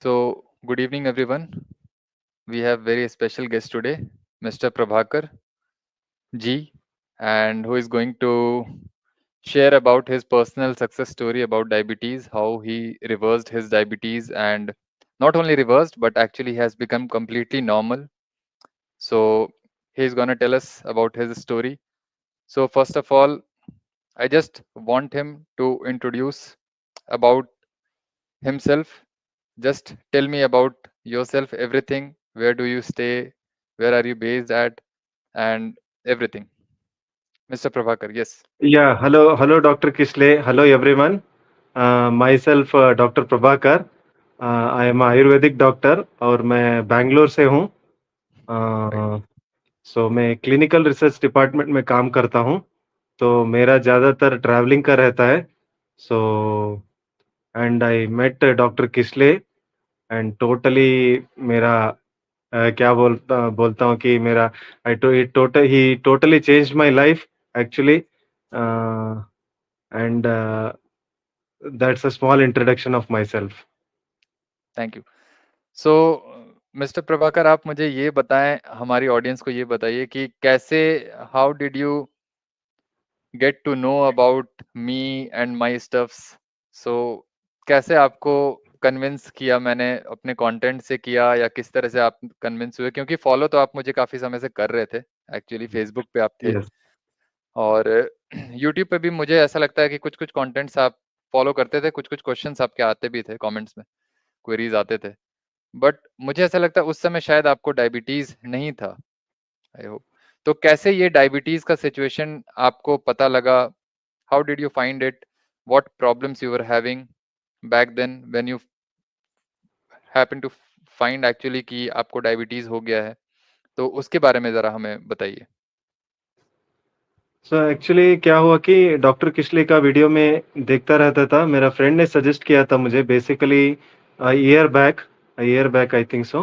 So, good evening, everyone. We have very special guest today, Mr. Prabhakar G, and who is going to share about his personal success story about diabetes, how he reversed his diabetes, and not only reversed, but actually has become completely normal. So, he's going to tell us about his story. So, first of all, I just want him to introduce about himself. Just tell me about yourself, everything. Where do you stay? Where are you based at? And everything. Mr. Prabhakar, yes. Yeah, hello, Dr. Kishle. Hello, everyone. Myself, Dr. Prabhakar. I am a Ayurvedic doctor और मैं बैंगलोर से हूँ। Right. सो मैं clinical research department में काम करता हूँ, तो मेरा ज़्यादातर ट्रैवलिंग का रहता है। So and I met doctor Kisley and totally मेरा क्या बोलता हूँ कि मेरा I to he totally changed my life actually and That's a small introduction of myself. Thank you. So mister Prabhakar, आप मुझे ये बताएं, हमारी ऑडियंस को ये बताइए कि कैसे, how did you get to know about me and my stuffs. So कैसे आपको कन्विंस किया मैंने अपने कंटेंट से, किया या किस तरह से आप कन्विंस हुए? क्योंकि फॉलो तो आप मुझे काफ़ी समय से कर रहे थे, एक्चुअली फेसबुक पे आप थे, Yes. और यूट्यूब पे भी मुझे ऐसा लगता है कि कुछ कुछ कंटेंट्स आप फॉलो करते थे, कुछ कुछ क्वेश्चंस आपके आते भी थे कमेंट्स में, क्वेरीज आते थे। बट मुझे ऐसा लगता है उस समय शायद आपको डायबिटीज नहीं था, आई होप। तो कैसे ये डायबिटीज का सिचुएशन आपको पता लगा? How did you find it? What problems you were having back then when you happen to find actually कि आपको डायबिटीज हो गया है? तो उसके बारे में जरा हमें बताइए। सो एक्चुअली क्या हुआ कि डॉक्टर किशले का वीडियो में देखता रहता था। मेरा फ्रेंड ने सजेस्ट किया था मुझे basically year back year back I think so.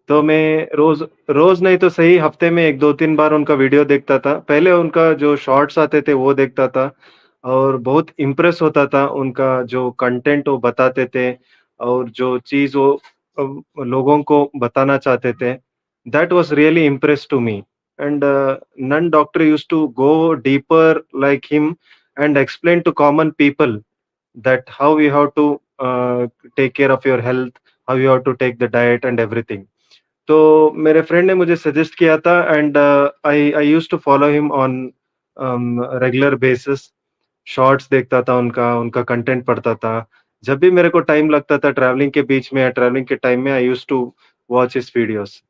तो ओके। मैं रोज रोज नहीं तो सही हफ्ते में 1-2-3 बार उनका वीडियो देखता था। पहले उनका जो शॉर्ट्स आते थे वो देखता था और बहुत इम्प्रेस होता था उनका जो कंटेंट वो बताते थे और जो चीज़ वो लोगों को बताना चाहते थे। That was really impress to me and none doctor used to go deeper like him and explain to common people that how you have to uh, take care of your health, how you have to take the diet and everything. तो मेरे friend ने मुझे suggest किया था and I I used to follow him on regular basis. Shorts देखता था उनका, उनका कंटेंट पढ़ता था। जब भी मेरे को टाइम लगता था ट्रैवलिंग के बीच में या ट्रैवलिंग के टाइम में I used to watch his videos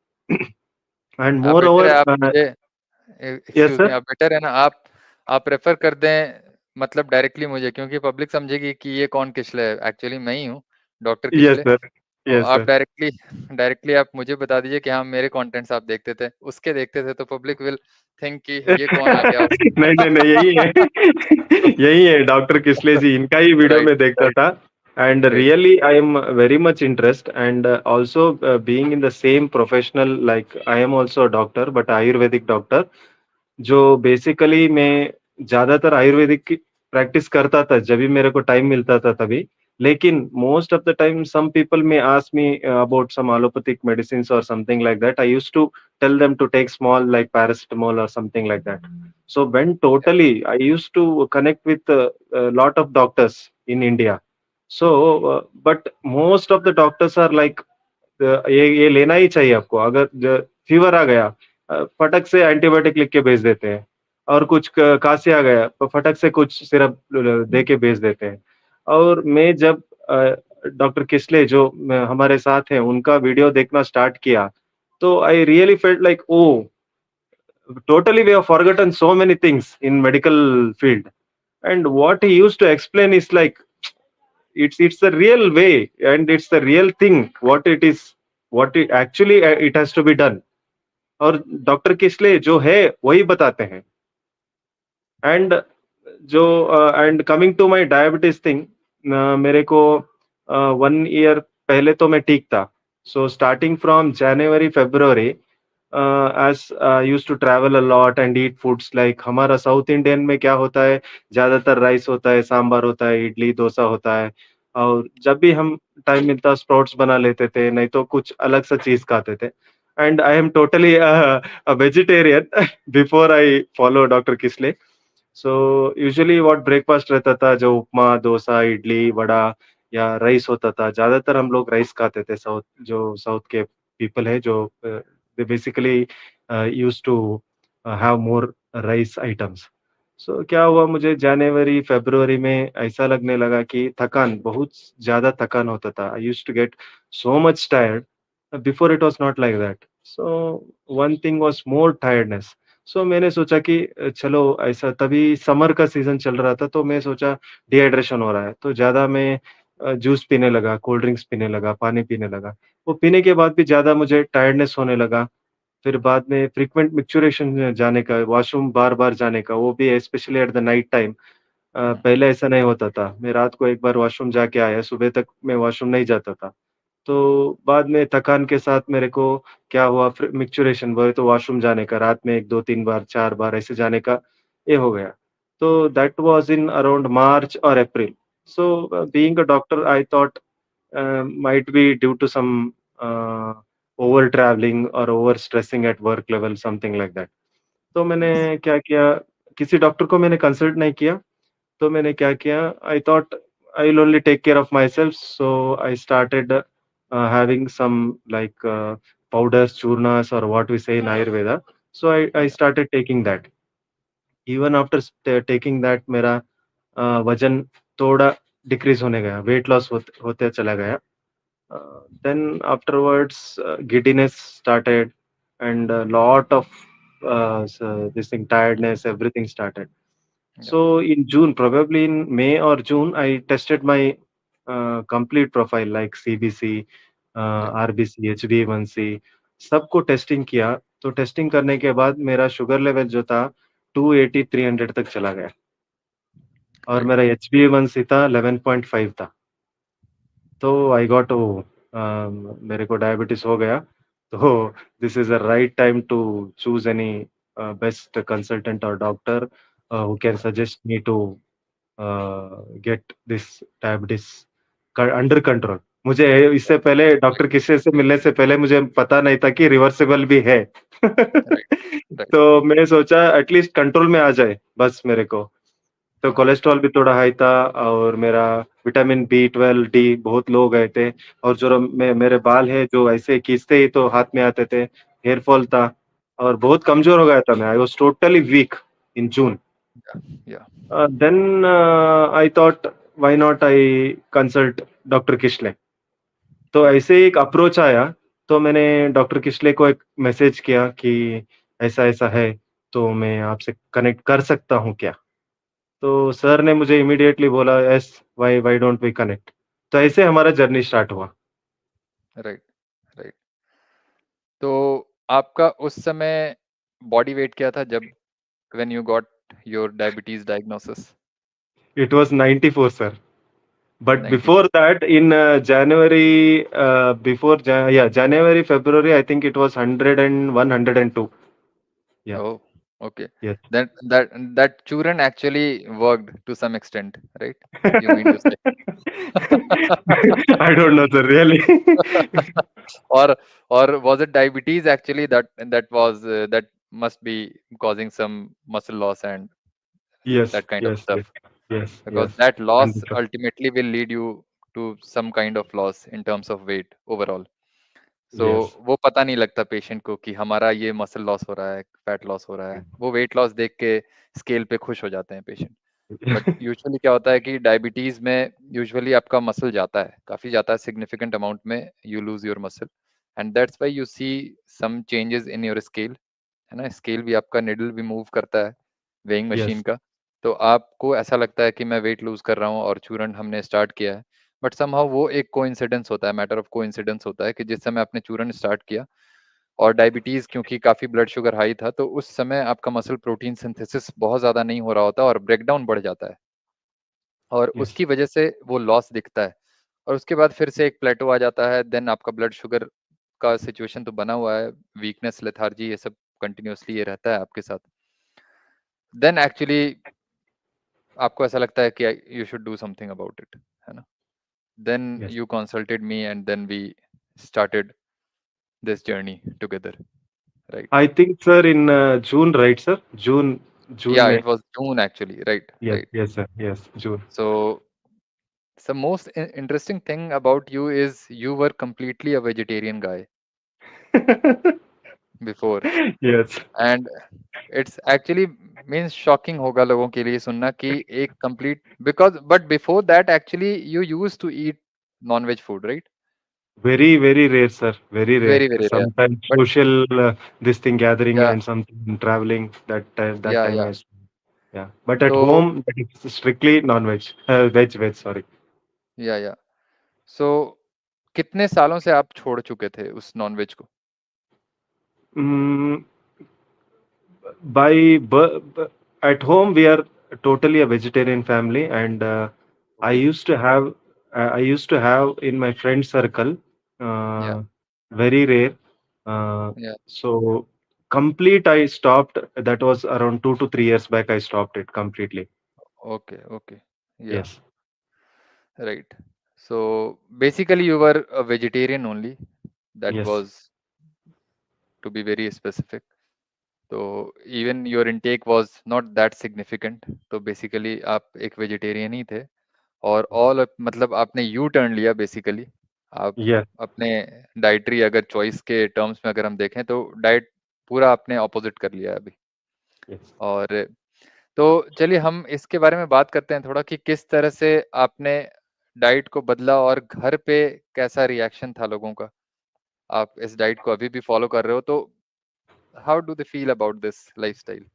and आप बेटर है, मोरओवर आप मुझे यस एक्सक्यूज मी, सर, आप बेटर है ना, आप रेफर कर दें, मतलब डायरेक्टली मुझे, क्योंकि पब्लिक समझेगी कि ये कौन किशले है। एक्चुअली मैं ही हूँ, डॉक्टर यस किशले। सर, तो यस आप सर। डायरेक्टली डायरेक्टली आप मुझे बता दीजिए कि हाँ, मेरे कंटेंट्स आप देखते थे, उसके देखते थे, तो पब्लिक विल थिंक कि ये कौन आ गया। नहीं, नहीं, नहीं, यही है। यही है डॉक्टर किसले जी, इनका ही वीडियो राइट, में देखता था and great. Really I am very much interest and also being in the same professional like I am also a doctor but Ayurvedic doctor जो बेसिकली मैं ज़्यादातर आयुर्वेदिक की प्रैक्टिस करता था जब भी मेरे को टाइम मिलता था तभी। लेकिन most of the time some people may ask me about some allopathic medicines और something like that. I used to tell them to take small like paracetamol or something like that. So when totally I used to connect with a lot of doctors in India. So but most of the doctors are like ये लेना ही चाहिए आपको अगर fever आ गया फटक से antibiotic लिख के भेज देते हैं और कुछ खांसी आ गया तो फटक से कुछ सिरप दे के भेज देते हैं और मैं जब डॉक्टर किसले जो हमारे साथ हैं उनका वीडियो देखना स्टार्ट किया तो I really felt like oh totally we have forgotten so many things in medical field and what he used to explain is like it's the real way and it's the real thing what it is what it actually it has to be done और doctor किसले जो है वही बताते हैं and जो and coming to my diabetes thing मेरे को 1 ईयर पहले तो मैं ठीक था so starting from January February as used to travel a lot and eat foods like हमारा साउथ इंडियन में क्या होता है ज्यादातर राइस होता है सांबर होता है इडली डोसा होता है और जब भी हम टाइम मिलता स्प्राउट्स बना लेते थे, नहीं तो कुछ अलग सा चीज़ खाते थे। And I am totally vegetarian before I follow doctor Kisley. So usually what breakfast रहता था, जो उपमा, डोसा, इडली, वड़ा या राइस होता था। ज़्यादातर हम लोग राइस खाते थे, साउथ के पीपल है जो they basically used to have more rice items. So क्या हुआ, मुझे जनवरी, फ़रवरी में ऐसा लगने लगा कि थकान, बहुत ज़्यादा थकान होता था। I used to get so much tired, before it was not like that. So one thing was more tiredness. सो मैंने सोचा कि चलो ऐसा, तभी समर का सीज़न चल रहा था, तो मैं सोचा डिहाइड्रेशन हो रहा है, तो ज़्यादा मैं जूस पीने लगा, कोल्ड ड्रिंक्स पीने लगा, पानी पीने लगा। वो पीने के बाद भी ज़्यादा मुझे टायर्डनेस होने लगा। फिर बाद में फ्रीक्वेंट मिक्चुरेशन जाने का, वॉशरूम बार-बार जाने का, वो भी specially at the night time. हुँ, पहले ऐसा नहीं होता था। मैं रात को एक बार वॉशरूम जाके आया, सुबह तक मैं वॉशरूम नहीं जाता था। तो बाद में थकान के साथ मेरे को क्या हुआ, फिर मिक्चुरेशन बोले तो वॉशरूम जाने का, रात में 1, 2, 3 बार, 4 बार ऐसे जाने का ये हो गया। तो that was in around March और April. So being a doctor I thought might be due to some over traveling or over stressing at work level, something like that. तो मैंने यस, क्या किया, किसी डॉक्टर को मैंने कंसल्ट नहीं किया। तो मैंने क्या किया, I thought I will only take care of my self, so I started having some like powders, churnas, or what we say in Ayurveda. So I या, started taking that. Even after taking that, मेरा वज़न थोड़ा decrease होने गया, weight loss होते चला गया। Then afterwards, giddiness started, and a lot of this thing, tiredness, everything started. या, So in June, probably in May or June, I tested my complete profile like CBC, या, RBC, HbA1c, सबको testing किया। तो testing करने के बाद मेरा sugar level जो था 280 300 तक चला गया, और राइट, मेरा HbA1c था 11.5 था। तो आई गॉट मेरे को डायबिटीज़ हो गया। तो this is the right time to choose any best consultant और doctor who can suggest me to get this diabetes क अंडर कंट्रोल। मुझे इससे पहले डॉक्टर राइट, किसी से मिलने से पहले मुझे पता नहीं था कि रिवर्सिबल भी है। राइट, राइट, तो मैंने सोचा एटलीस्ट कंट्रोल में आ जाए बस मेरे को। तो हुँ, कोलेस्ट्रॉल भी थोड़ा हाई था, और मेरा विटामिन बी12, डी बहुत लो गए थे, और जो मेरे बाल हैं जो ऐसे खींचते ही तो हाथ में आते थे, हेयर फॉल था, और बहुत कमज़ोर हो गया था मैं। I was totally weak in June. Yeah, yeah, then I thought why not I consult doctor किशले। तो ऐसे ही एक अप्रोच आया, तो मैंने डॉक्टर किशले को एक मैसेज किया कि ऐसा-ऐसा है, तो मैं आपसे कनेक्ट कर सकता हूँ क्या? तो सर ने मुझे इमीडिएटली बोला, "yes, why why don't we connect?" तो ऐसे हमारा जर्नी स्टार्ट हुआ। Right, right. तो आपका उस समय बॉडी वेट क्या था जब when you got your diabetes diagnosis? It was 94 sir, but before 94? That in January, before January, February, I think it was 101, 102। Yeah, Oh, okay. Yes. That Churan actually worked to some extent, right? You mean to say? I don't know sir, really. Or or was it diabetes actually that must be causing some muscle loss and yes, that kind of yes, stuff? Yes, yes, Because yes, that loss 100%। ultimately will lead you to some kind of loss in terms of weight overall. So yes, वो पता नहीं लगता patient को कि हमारा ये muscle loss हो रहा है, फैट लॉस हो रहा है। वो वेट लॉस देख के स्केल पे खुश हो जाते हैं पेशेंट। बट यूजुअली क्या होता है कि डायबिटीज में यूजुअली आपका मसल जाता है, काफी जाता है, सिग्निफिकेंट अमाउंट में you lose your muscle and that's why you see some changes in your scale, है ना? स्केल भी आपका निडल भी मूव करता है, वेइंग मशीन यस, का। तो आपको ऐसा लगता है कि मैं वेट लूज कर रहा हूँ और चूरन हमने स्टार्ट किया है, बट समहाउ वो एक कोइंसिडेंस होता है, मैटर ऑफ कोइंसिडेंस होता है कि जिस समय आपने चूरन स्टार्ट किया और डायबिटीज क्योंकि काफी ब्लड शुगर हाई था, तो उस समय आपका मसल प्रोटीन सिंथेसिस बहुत ज्यादा नहीं हो रहा होता और ब्रेकडाउन बढ़ जाता है और यस, उसकी वजह से वो लॉस दिखता है। और उसके बाद फिर से एक प्लेटो आ जाता है, देन आपका ब्लड शुगर का सिचुएशन तो बना हुआ है, वीकनेस, लेथार्जी, ये सब कंटिन्यूअसली ये रहता है आपके साथ। देन एक्चुअली आपको ऐसा लगता है कि you should do something about it, है ना? Then Yes. you consulted me, and then we started this journey together, right? I think, sir, in June, right, sir? June, Yeah, May. it was June actually, right? Yes, Right. yes, sir. Yes, June. So the most interesting thing about you is you were completely a vegetarian guy before, Yes. and it's actually means shocking होगा लोगों के लिए सुनना कि एक complete, because but before that actually you used to eat non-veg food, right? Very, very rare, sir. Very rare. Very, very rare. Sometimes But social this thing gathering yeah, and something traveling that yeah, time yeah. I yeah. But at So home it's strictly non-veg. Veg, sorry. या सो कितने सालों से आप छोड़ चुके थे उस nonveg को? Mm, at home we are totally a vegetarian family, and I okay, used to have I used to have in my friend circle, या uh, very rare. Uh, या so complete I stopped. That was around 2 to 3 years back. I stopped it completely. Okay, okay, yeah Yes, right. So basically you were a vegetarian only, that yes, was to be very specific. तो even your intake was not that significant, तो basically आप एक vegetarian ही थे. और all मतलब आपने U turn लिया बेसिकली. आप yes, अपने डाइटरी अगर चॉइस के टर्म्स में अगर हम देखें तो डाइट पूरा आपने ऑपोजिट कर लिया है अभी. yes. और तो चलिए हम इसके बारे में बात करते हैं थोड़ा कि किस तरह से आपने डाइट को बदला और घर पे कैसा रिएक्शन था लोगों का. आप इस डाइट को अभी भी फॉलो कर रहे हो, तो how do they feel about this lifestyle?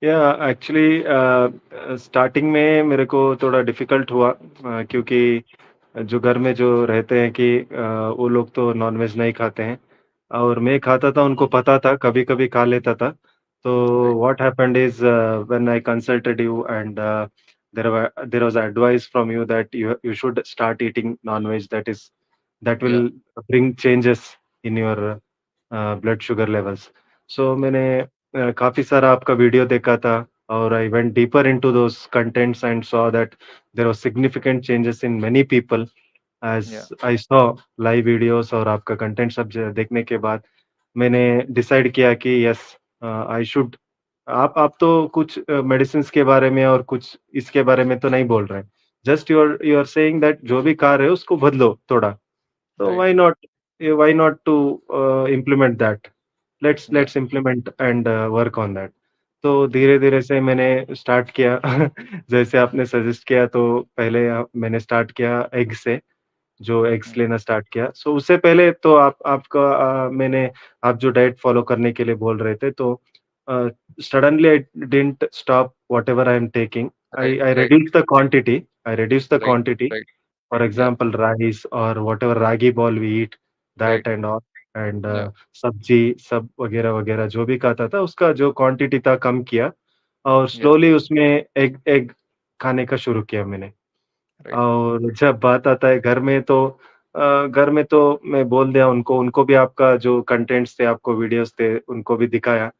या एक्चुअली स्टार्टिंग में मेरे को थोड़ा डिफिकल्ट हुआ, क्योंकि जो घर में जो रहते हैं कि वो लोग तो नॉनवेज नहीं खाते हैं और मैं खाता था, उनको पता था, कभी-कभी खा लेता था। तो right. What happened is when I consulted you and there was advice from you that you should start eating non-veg, that yeah will bring changes in your blood sugar levels. So मैंने काफ़ी सारा आपका video देखा था और I went deeper into those contents and saw that there was significant changes in many people. As yeah I saw live videos और आपका content सब देखने के बाद मैंने डिसाइड किया कि यस, आई शुड। आप तो कुछ मेडिसिन्स के बारे में और कुछ इसके बारे में तो नहीं बोल रहे हैं। Just you are saying that जो भी खा रहे हो उसको बदलो थोड़ा। तो right. Why not to implement that? Yeah let's implement and work on that. तो धीरे-धीरे से मैंने स्टार्ट किया। जैसे आपने सजेस्ट किया, तो पहले मैंने स्टार्ट किया एग से। जो एग्स लेना स्टार्ट किया। सो उससे पहले तो आपका मैंने आप जो डाइट फ़ॉलो करने के लिए बोल रहे थे, तो uh, suddenly I didn't stop whatever I am taking. Right. I right. Reduce the right. Quantity. Right. For yeah example, rice or whatever ragi ball we eat, that right. and all, and या सब्जी सब वगैरह-वगैरह जो भी खाता था, उसका जो quantity था कम किया और यस. स्लोली उसमें एग एग खाने का शुरू किया मैंने। राइट. और जब बात आता है घर में तो मैं बोल दिया उनको, उनको भी आपका जो कंटेंट्स थे, आपको वीडियोज़ थे, उनको भी दिखाया।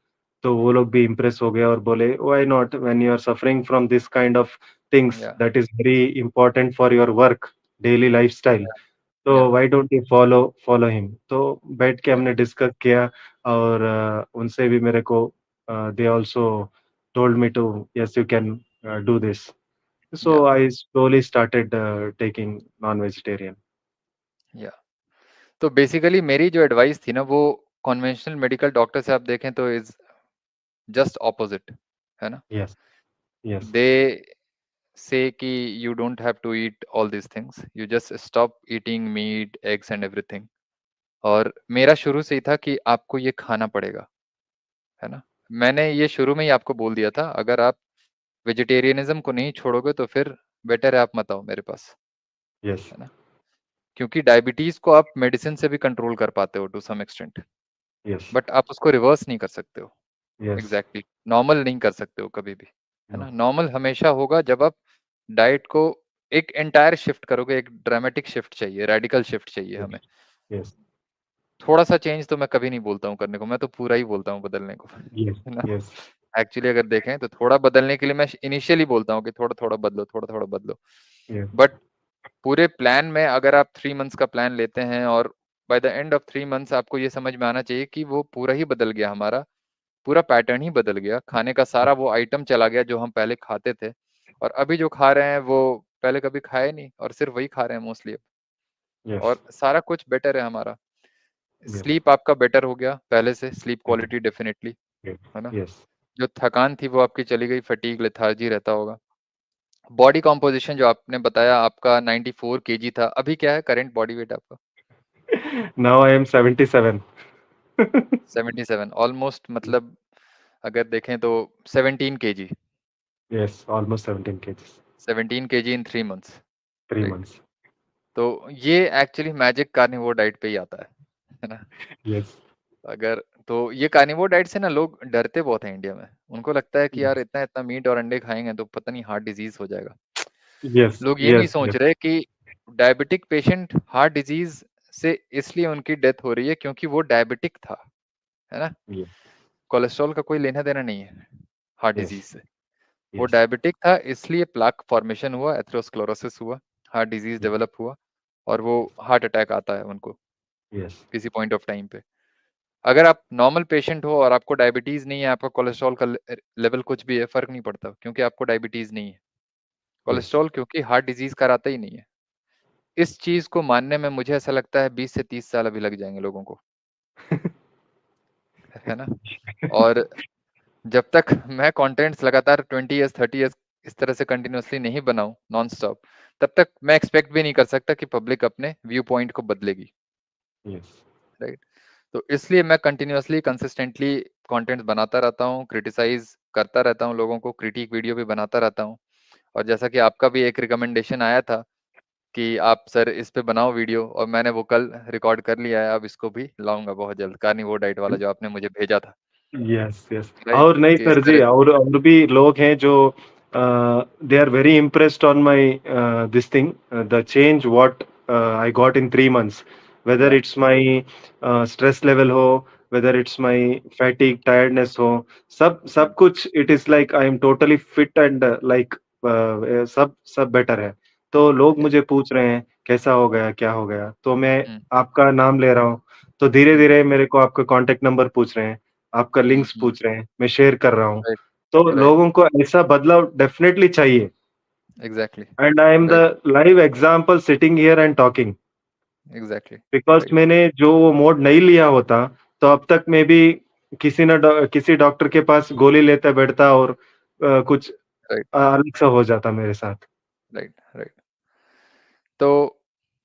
तो वो लोग भी इम्प्रेस हो गए और बोले, "why not? When you are suffering from this kind of things yeah that is very important for your work, daily lifestyle, yeah yeah तो why don't you follow him?" तो बैठ के या हमने डिस्कस किया और उनसे भी मेरे को they also told me too, "yes, you can do this." Yeah So I slowly started taking non-vegetarian. या तो बेसिकली मेरी जो एडवाइस थी ना, वो कन्वेंशनल मेडिकल डॉक्टर से आप देखें तो इज जस्ट ऑपोजिट, है ना. Yes, yes, दे से कि you don't have to eat all this things, you just stop eating meat eggs and everything. और मेरा शुरू से ही था कि आपको ये खाना पड़ेगा, है ना. मैंने ये शुरू में ही आपको बोल दिया था, अगर आप वेजिटेरियनिज्म को नहीं छोड़ोगे तो फिर बेटर है आप मत आओ मेरे पास, yes, है ना. क्योंकि डायबिटीज को आप मेडिसिन से भी कंट्रोल कर पाते हो to some extent, yes, but आप उसको रिवर्स नहीं कर सकते हो. yes. एग्जैक्टली नॉर्मल नहीं कर सकते हो कभी भी, है No. ना. नॉर्मल हमेशा होगा जब आप डाइट को एक एंटायर शिफ्ट करोगे. एक ड्रामेटिक शिफ्ट चाहिए, रेडिकल शिफ्ट चाहिए Yes, हमें. yes, थोड़ा सा चेंज तो मैं कभी नहीं बोलता हूँ करने को, मैं तो पूरा ही बोलता हूँ बदलने को, yes, है ना. yes, एक्चुअली अगर देखें तो थोड़ा बदलने के लिए मैं इनिशियली बोलता हूँ कि थोड़ा थोड़ा बदलो, थोड़ा थोड़ा बदलो. yes, बट पूरे प्लान में अगर आप 3 मंथ्स का प्लान लेते हैं और by the end of 3 months आपको ये समझ में आना चाहिए कि वो पूरा ही बदल गया हमारा, पूरा पैटर्न ही बदल गया। खाने का सारा वो आइटम चला गया जो हम पहले खाते थे और अभी जो खा रहे हैं वो पहले कभी खाए नहीं और सिर्फ़ वही खा रहे हैं मोस्टली अब। यस, और सारा कुछ बेटर है हमारा। यस, स्लीप आपका बेटर हो गया पहले से, स्लीप क्वालिटी डेफ़िनिटली, यस, है ना? यस। जो थकान थी वो आपकी चली गई, फटीग, लेथार्जी रहता होगा। बॉडी कंपोज़िशन जो आपने बताया आपका 94 केजी था, अभी क्या है करंट बॉडी वेट आपका? Now I am 77। 77 ऑलमोस्ट मतलब अगर देखें तो 17 kg, yes, almost 17 kgs, 17 kg in 3 months, 3 right? Months. तो ये एक्चुअली मैजिक कार्निवोर डाइट पे ही आता है ना? यस, अगर तो ये कार्निवोर डाइट से ना लोग डरते बहुत हैं इंडिया में। उनको लगता है कि यार इतना-इतना मीट और अंडे खाएँगे तो पता नहीं हार्ट डिज़ीज़ हो जाएगा। यस, लोग ये नहीं यस, सोच यस, रहे कि डायबिटिक पेशेंट हार्ट डिज़ीज़ से इसलिए उनकी डेथ हो रही है क्योंकि वो डायबिटिक था, है ना? यस, कोलेस्ट्रॉल का कोई लेना-देना नहीं है हार्ट यस, डिज़ीज़ से। वो यस, डायबिटिक था इसलिए प्लाक फॉर्मेशन हुआ, एथेरोस्क्लेरोसिस हुआ, हार्ट डिज़ीज़ डेवलप हुआ और वो हार्ट अटैक आता है उनको यस, किसी पॉइंट ऑफ टाइम पे। अगर आप नॉर्मल पेशेंट हो और आपको डायबिटीज़ नहीं है, आपका कोलेस्ट्रॉल का लेवल कुछ भी है, फ़र्क नहीं पड़ता क्योंकि आपको डायबिटीज़ नहीं है। यस। कोलेस्ट्रॉल क्योंकि हार्ट डिज़ीज़ कराता ही नहीं है। इस चीज़ को मानने में मुझे ऐसा लगता है 20 से 30 साल अभी लग जाएँगे लोगों को, है ना? और जब तक मैं कंटेंट्स लगातार 20 इयर्स, 30 इयर्स इस तरह से कंटिन्यूअसली नहीं बनाऊँ नॉन स्टॉप, तब तक मैं एक्सपेक्ट भी नहीं कर सकता कि पब्लिक अपने व्यू पॉइंट को बदलेगी, यस, राइट? तो इसलिए मैं कंटिन्यूअसली कंसिस्टेंटली कंटेंट्स बनाता रहता हूँ, क्रिटिसाइज़ करता रहता हूँ लोगों को, क्रिटिक वीडियो भी बनाता रहता हूँ। और जैसा कि आपका भी एक रिकमेंडेशन आया था कि आप सर इस पे बनाओ वीडियो और मैंने वो कल रिकॉर्ड कर लिया है, अब इसको भी लाऊँगा बहुत जल्द, कार्निवोर डाइट वाला जो आपने मुझे भेजा था, यस, यस। राइट? और नहीं कि इस सर जी, तरह और भी लोग हैं जो they are very impressed on my this thing, the change what I got in 3 months, whether yeah it's my stress level हो, whether it's my fatigue, tiredness हो, सब हुँ, सब कुछ it is like I am totally fit and like सब सब better है। तो लोग या मुझे पूछ रहे हैं, कैसा हो गया, क्या हो गया? तो मैं हुँ, आपका नाम ले रहा हूँ, तो हुँ, धीरे-धीरे मेरे को आपका कॉन्टैक्ट नंबर पूछ रहे हैं। आपका हुँ, लिंक्स हुँ, पूछ रहे हैं, मैं शेयर कर रहा हूँ। राइट, तो राइट, लोगों को ऐसा बदलाव डेफ़िनेटली चाहिए exactly, and I am the right, live example sitting here and talking, exactly, because right, मैंने जो वो मोड नहीं लिया होता, तो अब तक मैं भी किसी डॉक्टर के पास गोली लेता बैठता और कुछ राइट, अलग सा हो जाता मेरे साथ। Right, right. तो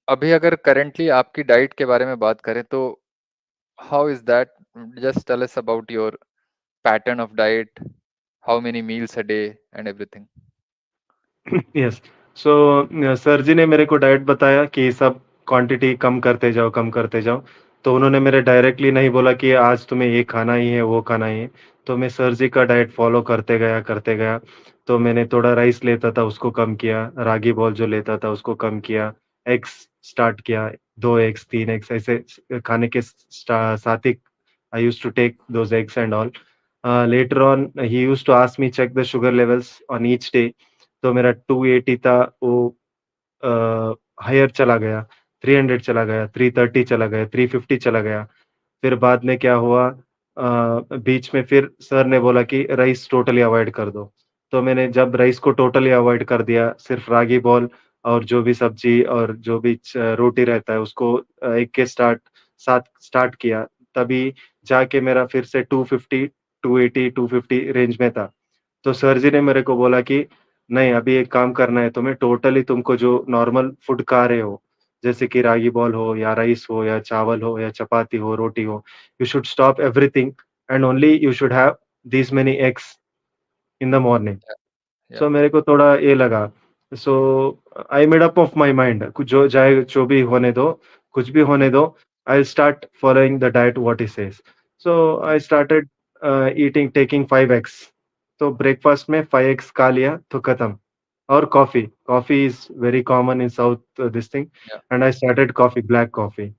अभी अगर करंटली आपकी डाइट के बारे में बात करें तो how is that? Just tell us about your pattern of diet, how many meals a day and everything? Yes. So sir ji ने मेरे को डाइट बताया कि सब क्वांटिटी कम करते जाओ, कम करते जाओ। तो उन्होंने मेरे डायरेक्टली नहीं बोला कि आज तुम्हें ये खाना ही है, वो खाना ही है। तो मैं सर जी का डाइट फ़ॉलो करते गया, करते गया। तो मैंने थोड़ा राइस लेता था, उसको कम किया, रागी बॉल जो लेता था, उसको कम किया, एग्स स्टार्ट किया, 2 एग्स, 3 एग्स ऐसे खाने के साथ ही I used to take those eggs and all. Later on he used to ask me check the sugar levels on each day. तो मेरा 280 था, वो अ, हायर चला गया, 300 चला गया, 330 चला गया, 350 चला गया। फिर बाद में क्या हुआ, बीच में फिर सर ने बोला कि राइस टोटली अवॉइड कर दो। तो मैंने जब राइस को टोटली अवॉइड कर दिया, सिर्फ रागी बॉल और जो भी सब्ज़ी और जो भी रोटी रहता है उसको एक के साथ स्टार्ट किया, तभी जाके मेरा फिर से 250, 280, 250 रेंज में था। तो सर जी ने मेरे को बोला कि नहीं, अभी एक काम करना है तुम्हें, टोटली तुमको जो नॉर्मल फूड खा रहे हो, जैसे कि रागी बॉल हो या राइस हो या चावल हो या चपाती हो, रोटी हो, you should stop everything and only you should have these many eggs in the morning. या सो मेरे को थोड़ा ये लगा, so I made up of my mind, कुछ जो जाए जो भी होने दो, कुछ भी होने हुँ, दो, I will start following the diet what he says. So या I started eating taking 5 eggs. तो ब्रेकफास्ट में 5 एग्स खा लिया तो खत्म। और coffee, coffee is very common in south this thing, या and I started coffee, black coffee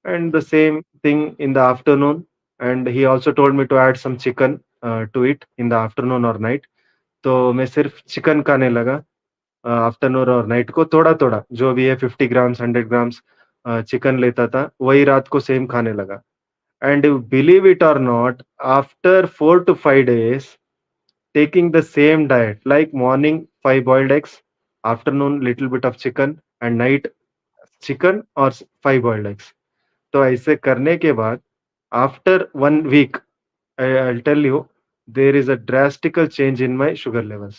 and the same thing in the afternoon, and he also told me to add some chicken to it in the afternoon or night। तो मैं सिर्फ chicken खाने लगा afternoon और night को थोड़ा-थोड़ा, जो भी है 50 ग्राम्स, 100 ग्राम्स चिकन लेता था, वही रात को सेम खाने लगा। एंड बिलीव इट और not, after 4 to 5 days taking the same diet, like morning 5 boiled eggs, afternoon little bit of chicken, and night chicken or 5 boiled eggs. तो ऐसे करने के बाद after 1 week, I'll tell you, there is a drastical change in my sugar levels.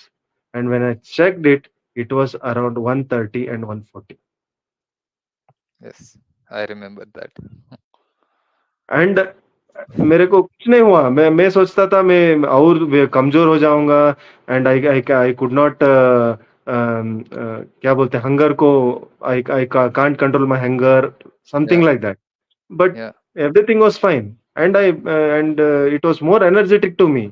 And when I checked it, it was around 130 and 140. Yes, I remember that. And मेरे को कुछ नहीं हुआ। मैं सोचता था मैं और कमज़ोर हो जाऊँगा एंड आई कुड नॉट क्या बोलते हैं हंगर को I can't control my hunger, Yeah, something like that. But yeah, everything was fine, and it was more energetic to me.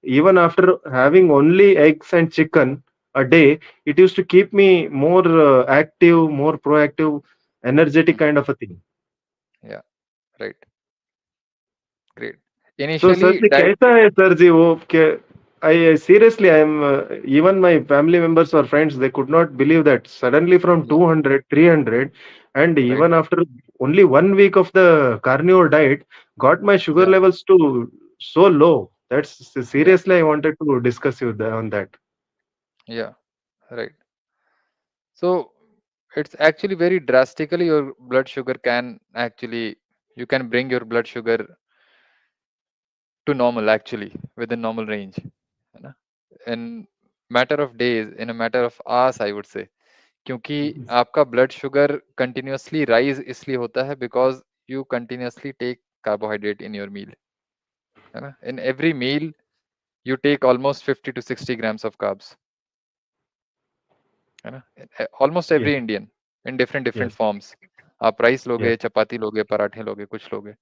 Even after having only eggs and chicken a day, it used to keep me more active, more proactive, energetic mm, kind of a thing. yeah, right, great. So sir Initially, ji diet. कैसा है sir जी वो कि I seriously I am even my family members or friends they could not believe that suddenly from Yeah, 200 300 and right. even after only 1 week of the carnivore diet got my sugar Yeah, levels to so low. That's yeah, seriously I wanted to discuss you on that. yeah, right. So it's actually very drastically your blood sugar can actually, you can bring your blood sugar to normal actually within normal range, है ना? In matter of days, in a matter of hours, I would say. क्योंकि Yes. आपका blood sugar continuously rise इसलिए होता है because you continuously take carbohydrate in your meal, है ना? In every meal you take almost 50 to 60 grams of carbs, है ना? Almost Yes. Every Indian in different different Yes. Forms. आप rice Yes. लोगे, चपाती लोगे, पराठे लोगे, कुछ लोगे,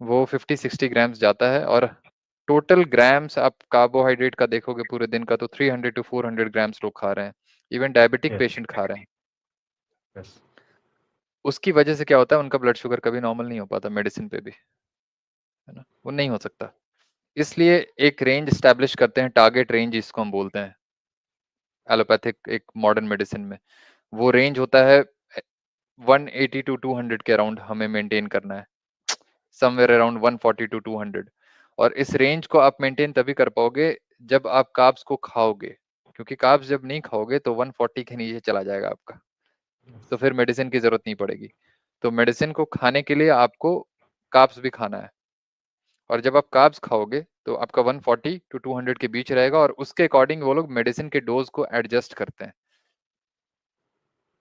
वो 50-60 ग्राम्स जाता है। और टोटल ग्राम्स आप कार्बोहाइड्रेट का देखोगे पूरे दिन का तो 300 to 400 ग्राम्स लोग खा रहे हैं। Even diabetic Yes. पेशेंट खा रहे हैं। Yes. उसकी वजह से क्या होता है, उनका ब्लड शुगर कभी नॉर्मल नहीं हो पाता मेडिसिन पे भी, है ना? वो नहीं हो सकता। इसलिए एक रेंज स्टैब्लिश करते हैं, टारगेट रेंज जिसको हम बोलते हैं एलोपैथिक एक मॉडर्न मेडिसिन में। वो रेंज होता है 180 to 200 के अराउंड हमें मेंटेन करना है, समवेयर अराउंड 140 to 200। और इस रेंज को आप मेंटेन तभी कर पाओगे जब आप कार्ब्स को खाओगे, क्योंकि कार्ब्स जब नहीं खाओगे तो 140 के नीचे चला जाएगा आपका, तो फिर मेडिसिन की जरूरत नहीं पड़ेगी। तो मेडिसिन को खाने के लिए आपको कार्ब्स भी खाना है, और जब आप कार्ब्स खाओगे तो आपका 140 to 200 के बीच रहेगा, और उसके अकॉर्डिंग वो लोग मेडिसिन के डोज को एडजस्ट करते हैं।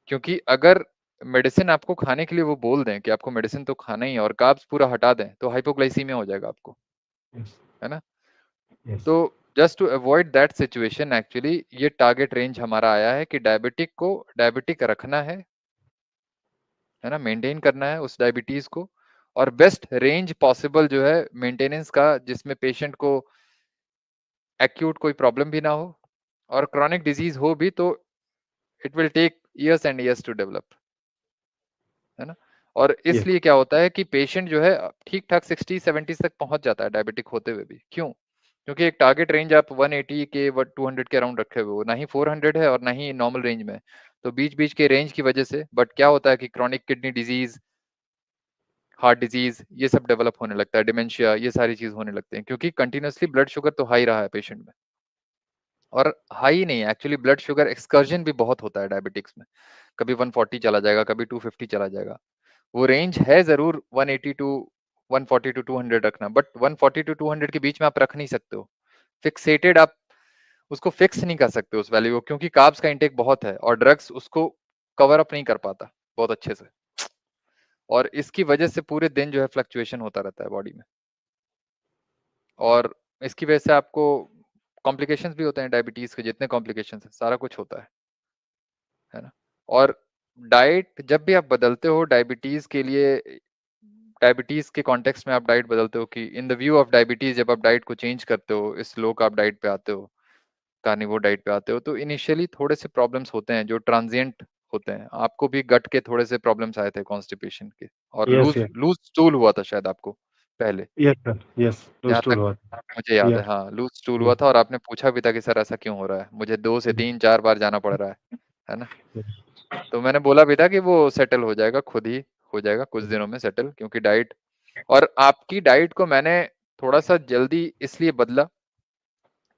क्योंकि अगर मेडिसिन आपको खाने के लिए वो बोल दें कि आपको मेडिसिन तो खाना ही है और कार्ब्स पूरा हटा दें तो हाइपोग्लाइसीमिया हो जाएगा आपको, Yes. है ना? Yes. तो just to avoid that situation actually ये टारगेट रेंज हमारा आया है कि डायबिटिक को डायबिटिक रखना है ना, मेंटेन करना है उस डायबिटीज को। और बेस्ट रेंज पॉसिबल जो है मेंटेनेंस का, जिसमें पेशेंट को एक्यूट कोई प्रॉब्लम भी ना हो, और क्रॉनिक डिजीज हो भी तो it will take years and years to develop, है ना? और Yes. इसलिए क्या होता है कि पेशेंट जो है ठीक ठाक 60-70 तक पहुंच जाता है डायबिटिक होते हुए भी। क्यों? क्योंकि एक टारगेट रेंज आप 180 के 200 के अराउंड रखे हुए हो, ना ही 400 है और ना ही नॉर्मल रेंज में। तो बीच बीच के रेंज की वजह से, बट क्या होता है कि chronic kidney disease, heart disease, ये सब डेवलप होने लगता है, डिमेंशिया, ये सारी चीज होने लगते हैं, क्योंकि कंटिन्यूअसली ब्लड शुगर तो हाई रहा है पेशेंट में। और हाई नहीं, एक्चुअली ब्लड शुगर एक्सकर्जन भी बहुत होता है डायबिटिक्स में। कभी 140 चला जाएगा, कभी 250 चला जाएगा। वो रेंज है जरूर 180 टू 140 टू 200 रखना, बट 140 टू 200 के बीच में आप रख नहीं सकते हो। फिक्सेटेड आप उसको फिक्स नहीं कर सकते उस वैल्यू को, क्योंकि कार्ब्स का इंटेक बहुत है और ड्रग्स उसको कवर अप नहीं कर पाता बहुत अच्छे से। और इसकी वजह से पूरे दिन जो है फ्लक्चुएशन होता रहता है बॉडी में, और इसकी वजह से आपको कॉम्प्लिकेशंस भी होते हैं डायबिटीज के, जितने कॉम्प्लिकेशंस है सारा कुछ होता है ना? और डाइट जब भी आप बदलते हो डायबिटीज के लिए, डायबिटीज के कॉन्टेक्स्ट में आप डाइट बदलते हो, कि in the view of diabetes जब आप डाइट को चेंज करते हो, इस लो कार्ब डाइट पे आते हो, कार्निवोर डाइट पे आते हो, तो इनिशियली थोड़े से प्रॉब्लम्स होते हैं जो ट्रांजिएंट होते हैं। आपको भी गट के थोड़े से प्रॉब्लम्स आए थे कॉन्स्टिपेशन के, और Yes. Loose Yes. Loose stool हुआ था शायद आपको पहले, Yes, sir. Yes. Those जहाँ two तक what? मुझे याद Yeah. है। हाँ, लूज स्टूल Yeah. हुआ था और आपने पूछा भी था कि सर ऐसा क्यों हो रहा है, मुझे 2 से 3 4 बार जाना पड़ रहा है। है ना? तो मैंने बोला भी था कि वो सेटल हो जाएगा, खुद ही हो जाएगा कुछ दिनों में सेटल, क्योंकि डाइट, और आपकी डाइट को मैंने थोड़ा-सा जल्दी इसलिए बदला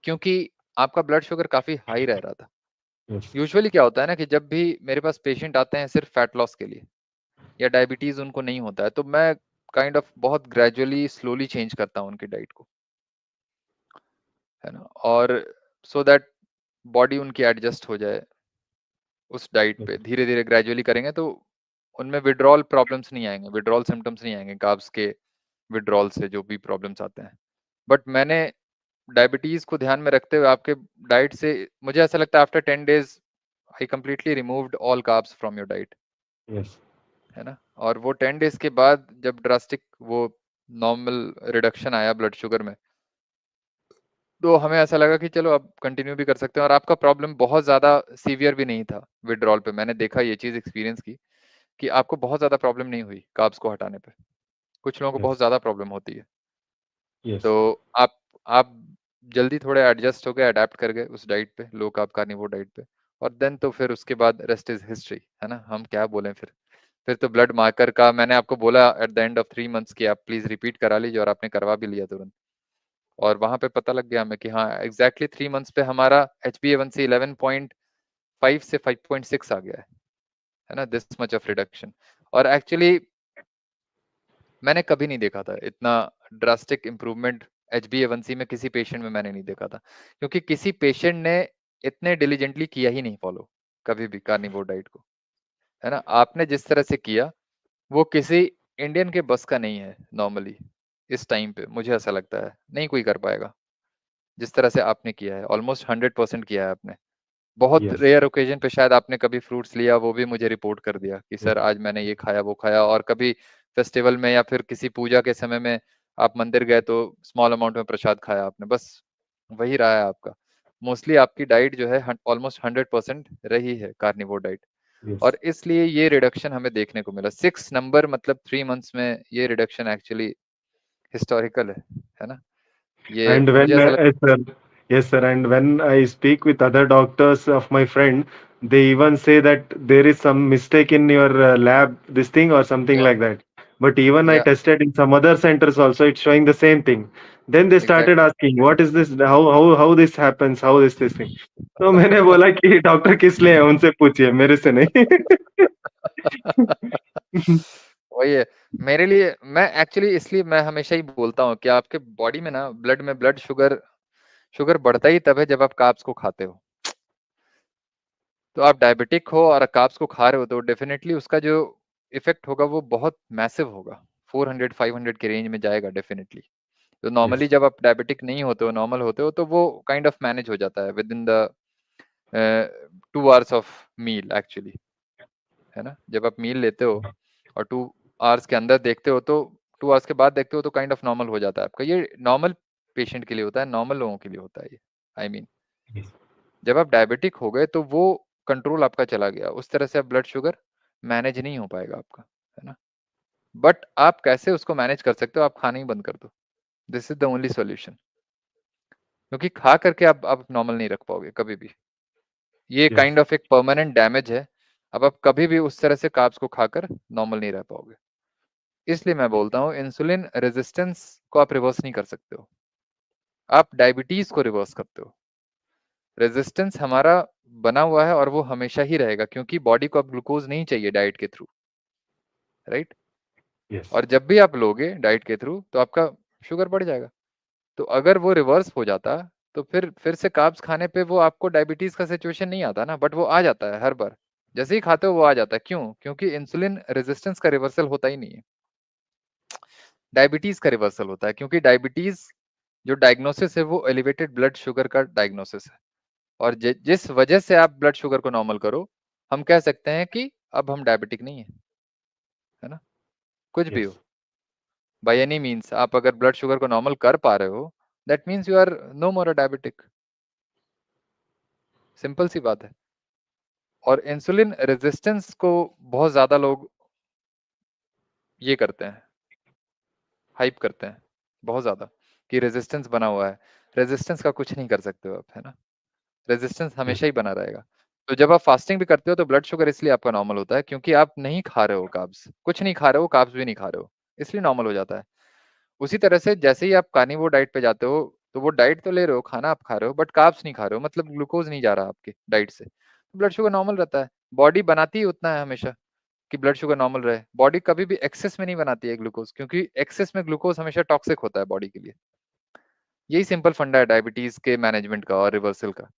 क्योंकि आपका ब्लड शुगर काफ़ी हाई रह रहा था। यस, यूजुअली क्या होता है ना कि जब भी मेरे पास पेशेंट आते हैं सिर्फ फैट लॉस के लिए या डायबिटीज़ उनको नहीं होता है, तो मैं काइंड ऑफ बहुत ग्रेजुअली स्लोली चेंज करता हूँ उनकी डाइट को, है ना? और सो दैट बॉडी उनकी एडजस्ट हो जाए उस डाइट यस, पे। धीरे-धीरे ग्रेजुअली करेंगे तो उनमें विथड्रॉल प्रॉब्लम्स नहीं आएँगे, विथड्रॉल सिम्पटम्स नहीं आएँगे कार्ब्स के विथड्रॉल से जो भी प्रॉब्लम्स आते हैं। बट मैंने डायबिटीज़ को ध्यान में रखते हुए आपके डाइट से, मुझे ऐसा लगता है after 10 days I completely removed all carbs from your diet, yes, है ना? और वो 10 डेज़ के बाद जब ड्रास्टिक वो नॉर्मल रिडक्शन आया ब्लड शुगर में, तो हमें ऐसा लगा कि चलो अब कंटिन्यू भी कर सकते हैं, और आपका प्रॉब्लम बहुत ज़्यादा सीवियर भी नहीं था विथड्रॉल पे। मैंने देखा ये चीज़ एक्सपीरियंस की कि आपको बहुत ज़्यादा प्रॉब्लम नहीं हुई कार्ब्स को हटाने पे। कुछ लोगों को बहुत यस, ज़्यादा प्रॉब्लम होती है। तो यस, आप जल्दी थोड़े एडजस्ट हो गए, अडैप्ट कर गए उस डाइट पे, लो कार्ब कार्निवोर डाइट पे, और देन तो फिर उसके बाद रेस्ट इज़ हिस्ट्री, है ना? हम क्या बोलें फिर। फिर तो ब्लड मार्कर का मैंने आपको बोला at the end of 3 months कि आप प्लीज़ रिपीट करा लीजिए, और आपने करवा भी लिया तुरंत। और वहाँ पे पता लग गया हमें कि हाँ, एग्ज़ैक्टली 3 मंथ्स पे हमारा HbA1c 11.5 से 5.6 आ गया है ना? This much of reduction. और एक्चुअली मैंने कभी नहीं देखा था इतना ड्रास्टिक इम्प्रूवमेंट HbA1c में, किसी पेशेंट में मैंने नहीं देखा था, क्योंकि किसी पेशेंट ने इतने डिलिजेंटली किया ही नहीं फॉलो कभी भी कार्निवोर डाइट को, है ना? आपने जिस तरह से किया वो किसी इंडियन के बस का नहीं है नॉर्मली। इस टाइम पे मुझे ऐसा लगता है नहीं कोई कर पाएगा जिस तरह से आपने किया है, ऑलमोस्ट 100% किया है आपने। बहुत यस, रेयर ओकेजन पे शायद आपने कभी फ्रूट्स लिया, वो भी मुझे रिपोर्ट कर दिया कि यस, सर आज मैंने ये खाया वो खाया, और कभी फेस्टिवल में या फिर किसी पूजा के समय में आप मंदिर गए तो स्मॉल अमाउंट में प्रसाद खाया आपने, बस वही रहा है आपका। मोस्टली आपकी डाइट जो है ऑलमोस्ट 100% रही है कार्निवोर डाइट, यस। और इसलिए ये रिडक्शन हमें देखने को मिला 6 नंबर, मतलब 3 मंथ्स में ये रिडक्शन एक्चुअली हिस्टोरिकल है ना? ये And मुझे when, ऐसा लगता yes, sir, and when I speak with other doctors of my friend, they even say that there is some mistake in your lab, this thing or something है, like that. But even I या tested in some other centers also, it's showing the same thing. Then they started exactly. asking, what is this? How this happens? How is this thing? तो मैंने बोला कि doctor किस लिए है उनसे पूछिए मेरे से नहीं वही है। मेरे लिए, मैं एक्चुअली इसलिए मैं हमेशा ही बोलता हूँ कि आपके बॉडी में ना ब्लड शुगर शुगर बढ़ता ही तब है जब आप कार्ब्स को खाते हो। तो आप डायबिटिक हो और कार्ब्स को खा रहे हो तो डेफिनेटली उसका जो इफेक्ट होगा वो बहुत मैसिव होगा, 400 500 के रेंज में जाएगा डेफिनेटली। तो नॉर्मली Yes, जब आप डायबिटिक नहीं होते हो, नॉर्मल होते हो, तो वो काइंड ऑफ मैनेज हो जाता है within the 2 hours of meal actually, है ना? जब आप मील लेते हो और 2 आवर्स के अंदर देखते हो, तो 2 आवर्स के बाद देखते हो तो काइंड ऑफ नॉर्मल हो जाता है आपका। ये नॉर्मल पेशेंट के लिए होता है, नॉर्मल लोगों के लिए होता है ये, आई मीन yes, जब आप डायबिटिक हो गए तो वो कंट्रोल आपका चला गया, उस तरह से आप ब्लड शुगर मैनेज नहीं हो पाएगा आपका, है ना? बट आप कैसे उसको मैनेज कर सकते हो? आप खाना ही बंद कर दो, this is the only solution. क्योंकि खा करके आप नॉर्मल नहीं रख पाओगे कभी भी, ये yes, काइंड ऑफ एक परमानेंट डैमेज है। अब आप कभी भी उस तरह से कार्ब्स को खाकर नॉर्मल नहीं रह पाओगे। इसलिए मैं बोलता हूँ इंसुलिन रेजिस्टेंस को आप रिवर्स नहीं कर सकते हो, आप डायबिटीज को रिवर्स करते हो। रेजिस्टेंस हमारा बना हुआ है और वो हमेशा ही रहेगा, क्योंकि बॉडी को अब ग्लूकोज नहीं चाहिए डाइट के थ्रू, राइट? yes, और जब भी आप लोगे डाइट के थ्रू तो आपका शुगर बढ़ जाएगा। तो अगर वो रिवर्स हो जाता तो फिर से कार्ब्स खाने पे वो आपको डायबिटीज का सिचुएशन नहीं आता ना, बट वो आ जाता है हर बार। जैसे ही खाते हो वो आ जाता है, क्यों? क्योंकि इंसुलिन रेजिस्टेंस का रिवर्सल होता ही नहीं है, डायबिटीज का रिवर्सल होता है, क्योंकि डायबिटीज जो डायग्नोसिस है वो एलिवेटेड ब्लड शुगर का डायग्नोसिस है। और जिस वजह से आप ब्लड शुगर को नॉर्मल करो, हम कह सकते हैं कि अब हम डायबिटिक नहीं है, है ना? कुछ भी yes, हो, बाय एनी मीन्स आप अगर ब्लड शुगर को नॉर्मल कर पा रहे हो, that means you are no more a diabetic. Simple सी बात है। और इंसुलिन रेजिस्टेंस को बहुत ज्यादा लोग ये करते हैं, हाइप करते हैं बहुत ज्यादा, कि रेजिस्टेंस बना हुआ है। रेजिस्टेंस का कुछ नहीं कर सकते हो आप, है ना? रेजिस्टेंस yes, हमेशा ही बना रहेगा। तो जब आप फास्टिंग भी करते हो तो ब्लड शुगर इसलिए आपका नॉर्मल होता है क्योंकि आप नहीं खा रहे हो कार्ब्स, कुछ नहीं खा रहे हो, कार्ब्स भी नहीं खा रहे हो, इसलिए नॉर्मल हो जाता है। उसी तरह से जैसे ही आप कार्निवोर डाइट पे जाते हो, तो वो डाइट तो ले रहे हो, खाना आप खा रहे हो, बट कार्ब्स नहीं खा रहे हो, मतलब ग्लूकोज नहीं जा रहा आपके डाइट से, तो ब्लड शुगर नॉर्मल रहता है। बॉडी बनाती ही उतना है हमेशा कि ब्लड शुगर नॉर्मल रहे। बॉडी कभी भी एक्सेस में नहीं बनाती है ग्लूकोज, क्योंकि एक्सेस में ग्लूकोज हमेशा टॉक्सिक होता है बॉडी के लिए। यही सिंपल फंडा है डायबिटीज के मैनेजमेंट का और रिवर्सल का।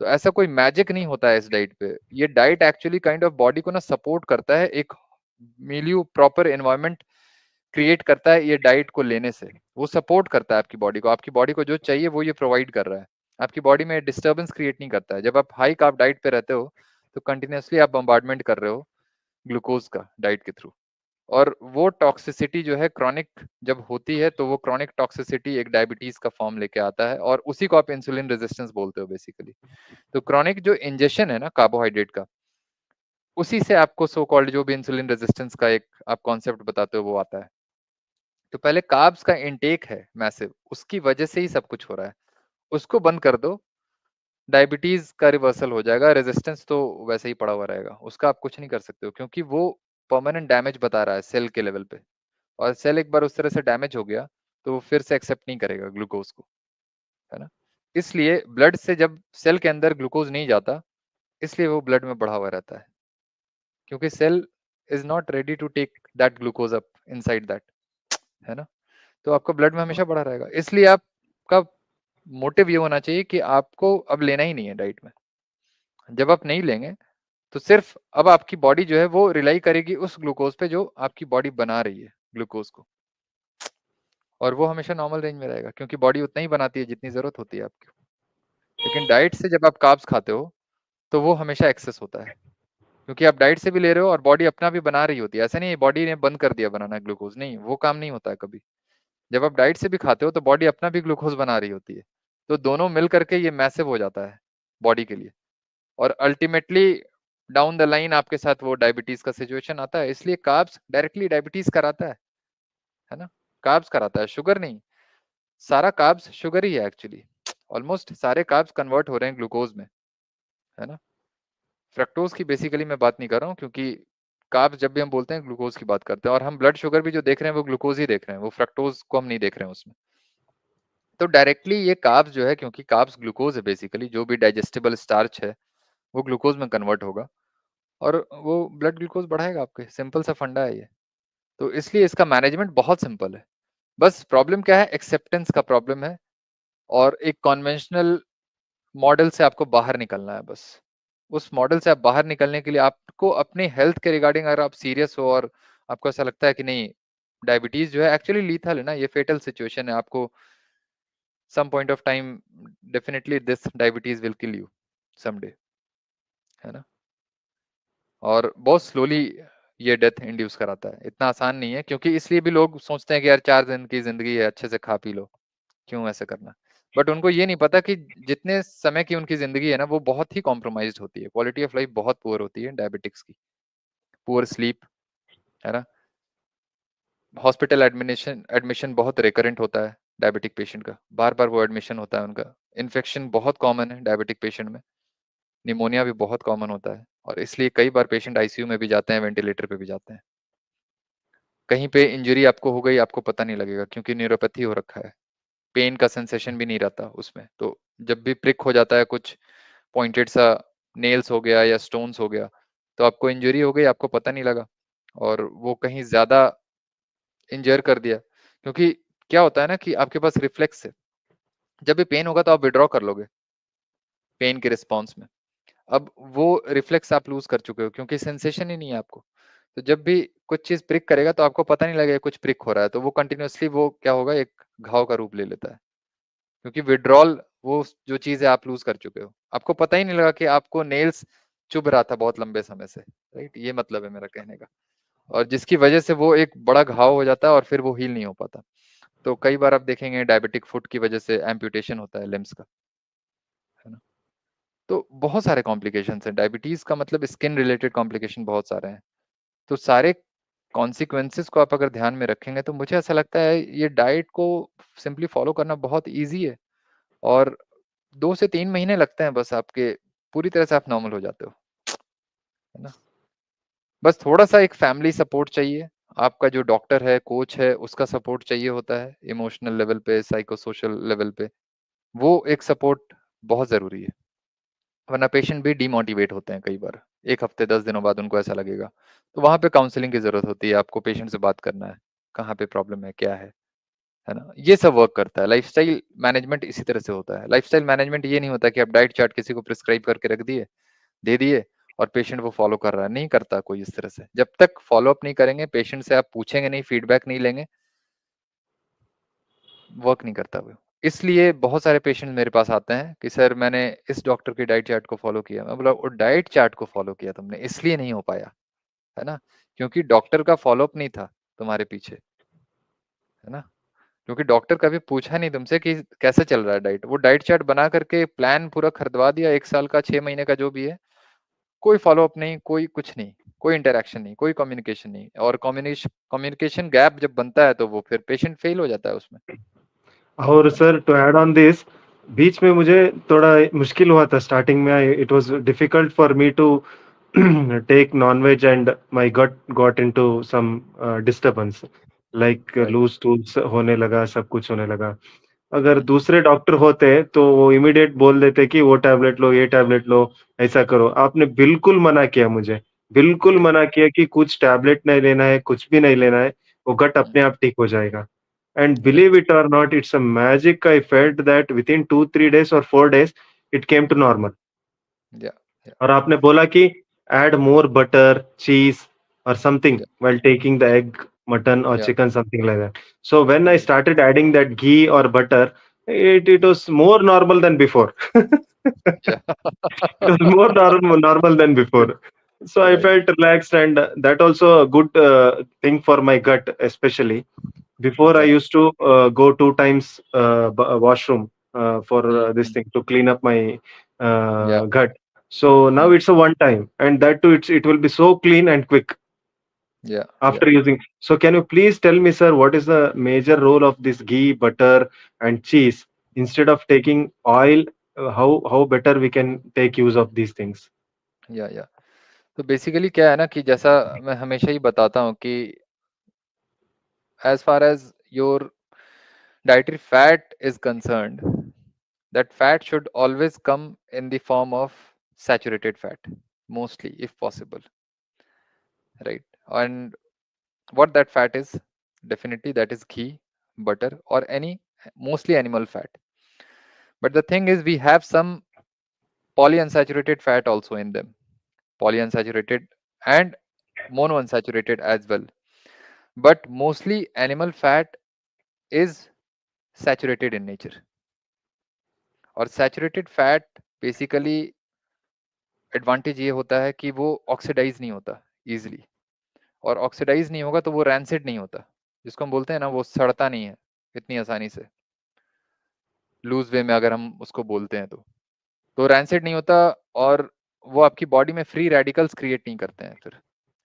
तो ऐसा कोई मैजिक नहीं होता है इस डाइट पे। ये diet actually kind of body को ना सपोर्ट करता है, एक मिलियो प्रॉपर एनवायरनमेंट क्रिएट करता है ये डाइट को लेने से। वो सपोर्ट करता है आपकी बॉडी को जो चाहिए वो ये प्रोवाइड कर रहा है। आपकी बॉडी में डिस्टर्बेंस क्रिएट नहीं करता है। जब आप हाई कार्ब डाइट पे रहते हो तो कंटिन्यूअसली आप बम्बार्डमेंट कर रहे हो ग्लूकोज का डाइट के थ्रू। और वो टॉक्सिसिटी जो है क्रॉनिक जब होती है, तो वो क्रॉनिक टॉक्सिसिटी एक डायबिटीज का फॉर्म लेके आता है, और उसी को आप इंसुलिन रेजिस्टेंस बोलते हो बेसिकली। तो क्रॉनिक जो इंजेक्शन है ना कार्बोहाइड्रेट का, उसी से आपको सो कॉल्ड जो भी इंसुलिन रेजिस्टेंस का एक आप कॉन्सेप्ट बताते हो वो आता है। तो पहले कार्ब्स का इनटेक है मैसिव, उसकी वजह से ही सब कुछ हो रहा है। उसको बंद कर दो, डायबिटीज का रिवर्सल हो जाएगा। रेजिस्टेंस तो वैसे ही पड़ा हुआ रहेगा, उसका आप कुछ नहीं कर सकते हो, क्योंकि वो परमानेंट डैमेज बता रहा है सेल के लेवल पे। और सेल एक बार उस तरह से डैमेज हो गया तो वो फिर से एक्सेप्ट नहीं करेगा ग्लूकोज को, है ना। इसलिए ब्लड से जब सेल के अंदर ग्लूकोज नहीं जाता, इसलिए वो ब्लड में बढ़ा हुआ रहता है, क्योंकि cell is not ready to take that glucose up inside that, है ना। तो आपका ब्लड में हमेशा बढ़ा रहेगा। इसलिए आपका मोटिव ये होना चाहिए कि आपको अब लेना ही नहीं है डाइट में। जब आप नहीं लेंगे तो सिर्फ अब आपकी बॉडी जो है वो रिलाई करेगी उस ग्लूकोज पे जो आपकी बॉडी बना रही है ग्लूकोज को, और वो हमेशा नॉर्मल रेंज में रहेगा, क्योंकि बॉडी उतना ही बनाती है जितनी जरूरत होती है आपकी। लेकिन डाइट से जब आप कार्ब्स खाते हो तो वो हमेशा एक्सेस होता है, क्योंकि आप डाइट से भी ले रहे हो और बॉडी अपना भी बना रही होती है। ऐसा नहीं बॉडी ने बंद कर दिया बनाना ग्लूकोज, नहीं, वो काम नहीं होता है कभी। जब आप डाइट से भी खाते हो तो बॉडी अपना भी ग्लूकोज बना रही होती है। तो दोनों मिल करके ये मैसिव हो जाता है बॉडी के लिए, और अल्टीमेटली डाउन द लाइन आपके साथ वो डायबिटीज का सिचुएशन आता है। इसलिए कार्ब्स डायरेक्टली डायबिटीज कराता है ना। कार्ब्स कराता है, शुगर नहीं। सारा कार्ब्स शुगर ही है एक्चुअली। ऑलमोस्ट सारे कार्ब्स कन्वर्ट हो रहे हैं ग्लूकोज में, है ना। फ्रक्टोज की बेसिकली मैं बात नहीं कर रहा हूँ, क्योंकि कार्ब्स जब भी हम बोलते हैं ग्लूकोज की बात करते हैं, और हम ब्लड शुगर भी जो देख रहे हैं वो ग्लूकोज ही देख रहे हैं, वो फ्रक्टोज को हम नहीं देख रहे हैं उसमें। तो डायरेक्टली ये कार्ब्स जो है, क्योंकि कार्ब्स ग्लूकोज है बेसिकली, जो भी डाइजेस्टेबल स्टार्च है वो ग्लूकोज में कन्वर्ट होगा, और वो ब्लड ग्लूकोज बढ़ाएगा आपके। सिंपल सा फंडा है ये। तो इसलिए इसका मैनेजमेंट बहुत सिंपल है। बस प्रॉब्लम क्या है, एक्सेप्टेंस का प्रॉब्लम है, और एक कॉन्वेंशनल मॉडल से आपको बाहर निकलना है बस। उस मॉडल से आप बाहर निकलने के लिए आपको अपने हेल्थ के रिगार्डिंग, अगर आप सीरियस हो और आपको ऐसा लगता है कि नहीं डायबिटीज जो है एक्चुअली लीथल है ना, ये फेटल सिचुएशन है, आपको some point of time definitely this diabetes will kill you someday, है ना। और बहुत स्लोली ये डेथ इंड्यूस कराता है, इतना आसान नहीं है। क्योंकि इसलिए भी लोग सोचते हैं कि यार 4 दिन की जिंदगी है, अच्छे से खा पी लो, क्यों ऐसा करना। बट उनको ये नहीं पता कि जितने समय की उनकी जिंदगी है ना, वो बहुत ही कॉम्प्रोमाइज होती है, क्वालिटी ऑफ लाइफ बहुत पुअर होती है डायबिटिक्स की। पुअर स्लीप, है ना। हॉस्पिटल एडमिशन एडमिशन बहुत रिकरेंट होता है डायबिटिक पेशेंट का, बार बार वो एडमिशन होता है उनका। इन्फेक्शन बहुत कॉमन है डायबिटिक पेशेंट में, निमोनिया भी बहुत कॉमन होता है, और इसलिए कई बार पेशेंट आईसीयू में भी जाते हैं, वेंटिलेटर पे भी जाते हैं। कहीं पे इंजरी आपको हो गई, आपको पता नहीं लगेगा, क्योंकि न्यूरोपैथी हो रखा है, पेन का सेंसेशन भी नहीं रहता उसमें। तो जब भी प्रिक हो जाता है कुछ पॉइंटेड सा, नेल्स हो गया या स्टोन्स हो गया, तो आपको इंजरी हो गई, आपको पता नहीं लगा, और वो कहीं ज्यादा इंजर कर दिया। क्योंकि क्या होता है ना कि आपके पास रिफ्लेक्स है, जब भी पेन होगा तो आप विड्रॉ कर लोगे पेन के रिस्पॉन्स में। अब वो रिफ्लेक्स आप लूज कर चुके हो, क्योंकि सेंसेशन ही नहीं है आपको। तो जब भी कुछ चीज प्रिक करेगा तो आपको पता नहीं लगेगा कुछ प्रिक हो रहा है, तो वो कंटिन्यूअसली वो क्या होगा, एक घाव का रूप ले लेता है। क्योंकि विड्रॉल वो जो चीज है आप लूज कर चुके हो, आपको पता ही नहीं लगा कि आपको नेल्स चुभ रहा था बहुत लंबे समय से। राइट, ये मतलब है मेरा कहने का। और जिसकी वजह से वो एक बड़ा घाव हो जाता है और फिर वो हील नहीं हो पाता। तो कई बार आप देखेंगे डायबिटिक फुट की वजह से एम्पुटेशन होता है लिम्स का, है ना। तो बहुत सारे कॉम्प्लिकेशंस हैं डायबिटीज का, मतलब स्किन रिलेटेड कॉम्प्लिकेशन बहुत सारे हैं। तो सारे कॉन्सिक्वेंसेस को आप अगर ध्यान में रखेंगे तो मुझे ऐसा लगता है ये डाइट को सिंपली फॉलो करना बहुत ईजी है। और 2 से 3 महीने लगते हैं बस आपके पूरी तरह से आप नॉर्मल हो जाते हो, है ना। बस थोड़ा सा एक फैमिली सपोर्ट चाहिए, आपका जो डॉक्टर है, कोच है, उसका सपोर्ट चाहिए होता है, इमोशनल लेवल पे, साइको सोशल लेवल पे, वो एक सपोर्ट बहुत जरूरी है। वरना पेशेंट भी डिमोटिवेट होते हैं कई बार, 1 हफ्ते 10 दिनों बाद उनको ऐसा लगेगा। तो वहां पे काउंसलिंग की जरूरत होती है, आपको पेशेंट से बात करना है, कहाँ पे प्रॉब्लम है, क्या है ना। ये सब वर्क करता है। लाइफस्टाइल मैनेजमेंट इसी तरह से होता है। लाइफस्टाइल मैनेजमेंट ये नहीं होता कि आप डाइट चार्ट किसी को प्रिस्क्राइब करके रख दिए, दे दिए, और पेशेंट वो फॉलो कर रहा है। नहीं करता कोई इस तरह से। जब तक फॉलो अप नहीं करेंगे, पेशेंट से आप पूछेंगे नहीं, फीडबैक नहीं लेंगे, वर्क नहीं करता वो। इसलिए बहुत सारे पेशेंट मेरे पास आते हैं कि सर मैंने इस डॉक्टर की डाइट चार्ट को फॉलो किया। मैं बोला वो डाइट चार्ट को फॉलो किया तुमने, इसलिए नहीं हो पाया, है ना, क्योंकि डॉक्टर का फॉलो अप नहीं था तुम्हारे पीछे, है ना। क्योंकि डॉक्टर कभी पूछा नहीं तुमसे कि कैसे चल रहा है डाइट। वो डाइट चार्ट बना करके प्लान पूरा खरीदवा दिया, 1 साल का, 6 महीने का, जो भी है। कोई फॉलो अप नहीं, कोई कुछ नहीं, कोई इंटरेक्शन नहीं, कोई कम्युनिकेशन नहीं। और कम्युनिकेशन गैप जब बनता है तो वो फिर पेशेंट फेल हो जाता है उसमें, और है ना। Sir to add on this, बीच में मुझे थोड़ा मुश्किल हुआ था स्टार्टिंग में, it was difficult for me to take non-veg and my gut got into some disturbance, like right. Loose stools होने लगा, सब कुछ होने लगा। अगर हम्म, दूसरे डॉक्टर होते तो वो इमीडिएट बोल देते कि वो टैबलेट लो, ये टैबलेट लो, ऐसा करो। आपने बिल्कुल मना किया मुझे, बिल्कुल राइट। मना किया कि कुछ टैबलेट नहीं लेना है, कुछ भी नहीं लेना है, वो गट हम्म, अपने आप ठीक हो जाएगा। And believe right. it or not, it's a magic. I felt that within 2, 3 days or 4 days, it came to hmm, normal. या या और आपने बोला कि add more butter, cheese or something या while taking the egg, mutton or या chicken, something like that. So when I या started adding that ghee or butter, it was more normal than before. या It was more normal than before. So I right. felt relaxed, and that also a good thing for my gut, especially. Before I exactly. used to go 2 times washroom for this hmm, thing to clean up my या gut. So now hmm, it's a one time, and that too it will be so clean and quick या after using. So can you please tell me, sir, what is the major role of this ghee, butter, and cheese instead of taking oil? How better we can take use of these things? या तो basically क्या है ना कि जैसा मैं हमेशा ही बताता हूँ कि as far as your dietary fat is concerned, that fat should always come in the form of saturated fat, mostly if possible, right. And what that fat is, definitely that is ghee, butter, or any, mostly animal fat. But the thing is we have some polyunsaturated fat also in them, polyunsaturated and monounsaturated as well. But mostly animal fat is saturated in nature. और saturated fat basically advantage ये होता है कि वो oxidise नहीं होता easily. और oxidise नहीं होगा तो वो रैंसिड नहीं होता, जिसको हम बोलते हैं ना, वो सड़ता नहीं है इतनी आसानी से, लूज वे में अगर हम उसको बोलते हैं तो रैंसिड नहीं होता। और वो आपकी बॉडी में फ्री रेडिकल्स क्रिएट नहीं करते हैं, फिर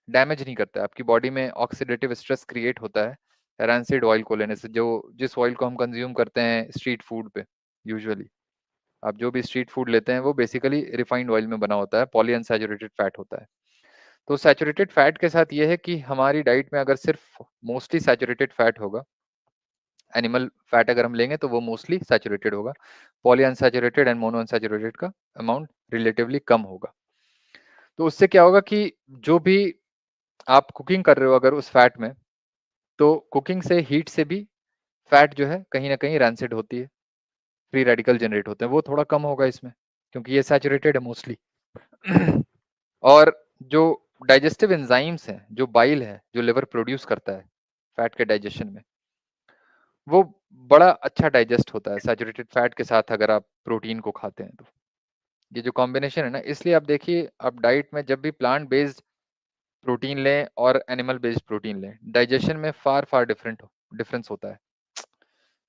डैमेज नहीं करता है आपकी बॉडी में। ऑक्सीडेटिव स्ट्रेस क्रिएट होता है रैंसिड ऑयल को लेने से, जो जिस ऑयल को हम कंज्यूम करते हैं स्ट्रीट फूड पे यूजुअली। आप जो भी स्ट्रीट फूड लेते हैं वो बेसिकली रिफाइंड ऑयल में बना होता है, पॉली अनसैचुरेटेड फैट होता है। तो सैचुरेटेड फैट के साथ ये है कि हमारी डाइट में अगर सिर्फ मोस्टली सैचुरेटेड फैट होगा, एनिमल फैट अगर हम लेंगे तो वो मोस्टली सैचुरेटेड होगा। Poly unsaturated and mono unsaturated का अमाउंट रिलेटिवली कम होगा। तो उससे क्या होगा कि जो भी आप कुकिंग कर रहे हो अगर उस फैट में, तो कुकिंग से, हीट से भी फैट जो है कहीं ना कहीं रैंसिड होती है, फ्री रेडिकल जनरेट होते हैं, वो थोड़ा कम होगा इसमें, क्योंकि ये सैचुरेटेड है मोस्टली। और जो डाइजेस्टिव एंजाइम्स हैं, जो बाइल है जो लिवर प्रोड्यूस करता है फैट के डाइजेशन में, वो बड़ा अच्छा डाइजेस्ट होता है सैचुरेटेड फैट के साथ अगर आप प्रोटीन को खाते हैं तो। ये जो कॉम्बिनेशन है ना, इसलिए आप देखिए आप डाइट में जब भी प्लांट बेस्ड प्रोटीन लें और एनिमल बेस्ड प्रोटीन लें, डाइजेशन में फार फार डिफरेंस होता है।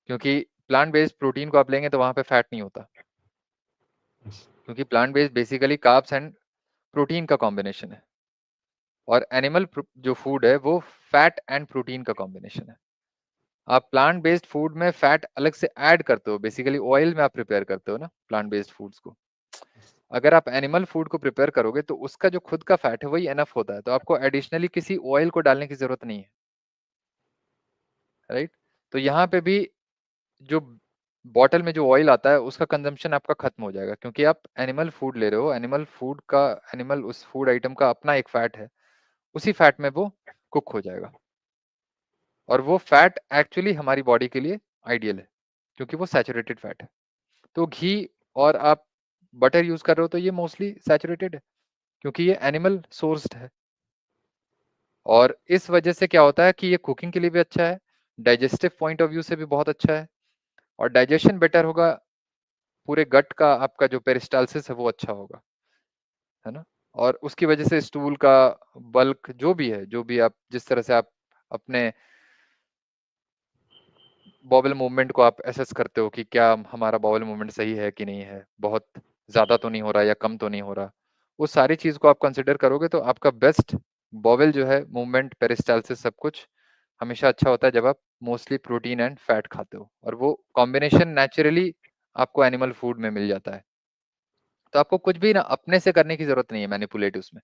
क्योंकि प्लांट बेस्ड प्रोटीन को आप लेंगे तो वहां पे फैट नहीं होता, क्योंकि plant based basically carbs and protein का कॉम्बिनेशन है। और एनिमल जो फूड है वो फैट एंड प्रोटीन का कॉम्बिनेशन है। आप प्लांट बेस्ड फूड में फैट अलग से ऐड करते हो, बेसिकली ऑयल में आप प्रिपेयर करते हो ना प्लांट बेस्ड फूड्स को। अगर आप एनिमल फूड को प्रिपेयर करोगे तो उसका जो खुद का फैट है वही एनफ होता है, तो आपको एडिशनली किसी ऑयल को डालने की जरूरत नहीं है, राइट। तो यहाँ पे भी जो बॉटल में जो ऑयल आता है उसका कंजम्पशन आपका खत्म हो जाएगा, क्योंकि आप एनिमल फूड ले रहे हो। एनिमल फूड का, एनिमल उस फूड आइटम का अपना एक फैट है, उसी फैट में वो कुक हो जाएगा, और वो फैट एक्चुअली हमारी बॉडी के लिए आइडियल है, क्योंकि वो सैचुरेटेड फैट है। तो घी और आप बटर यूज कर रहे हो तो ये मोस्टली सैचुरेटेड है, क्योंकि ये एनिमल सोर्स्ड है। और इस वजह से क्या होता है कि ये कुकिंग के लिए भी अच्छा है, डाइजेस्टिव पॉइंट ऑफ व्यू से भी बहुत अच्छा है, और डाइजेशन बेटर होगा, पूरे गट का आपका जो पेरिस्टालसिस है वो अच्छा होगा, है ना। और उसकी वजह से स्टूल का बल्क जो भी है, जो भी आप जिस तरह से आप अपने बॉवल मूवमेंट को आप एसेस करते हो कि क्या हमारा बॉवल मूवमेंट सही है कि नहीं है, बहुत ज़्यादा तो नहीं हो रहा या कम तो नहीं हो रहा, वो सारी चीज़ को आप कंसिडर करोगे तो आपका बेस्ट बॉवल जो है, मूवमेंट, पेरिस्टालसिस, सब कुछ हमेशा अच्छा होता है जब आप मोस्टली प्रोटीन एंड फैट खाते हो, और वो कॉम्बिनेशन नेचुरली आपको एनिमल फूड में मिल जाता है। तो आपको कुछ भी ना अपने से करने की जरूरत नहीं है मैनिपुलेट उसमें,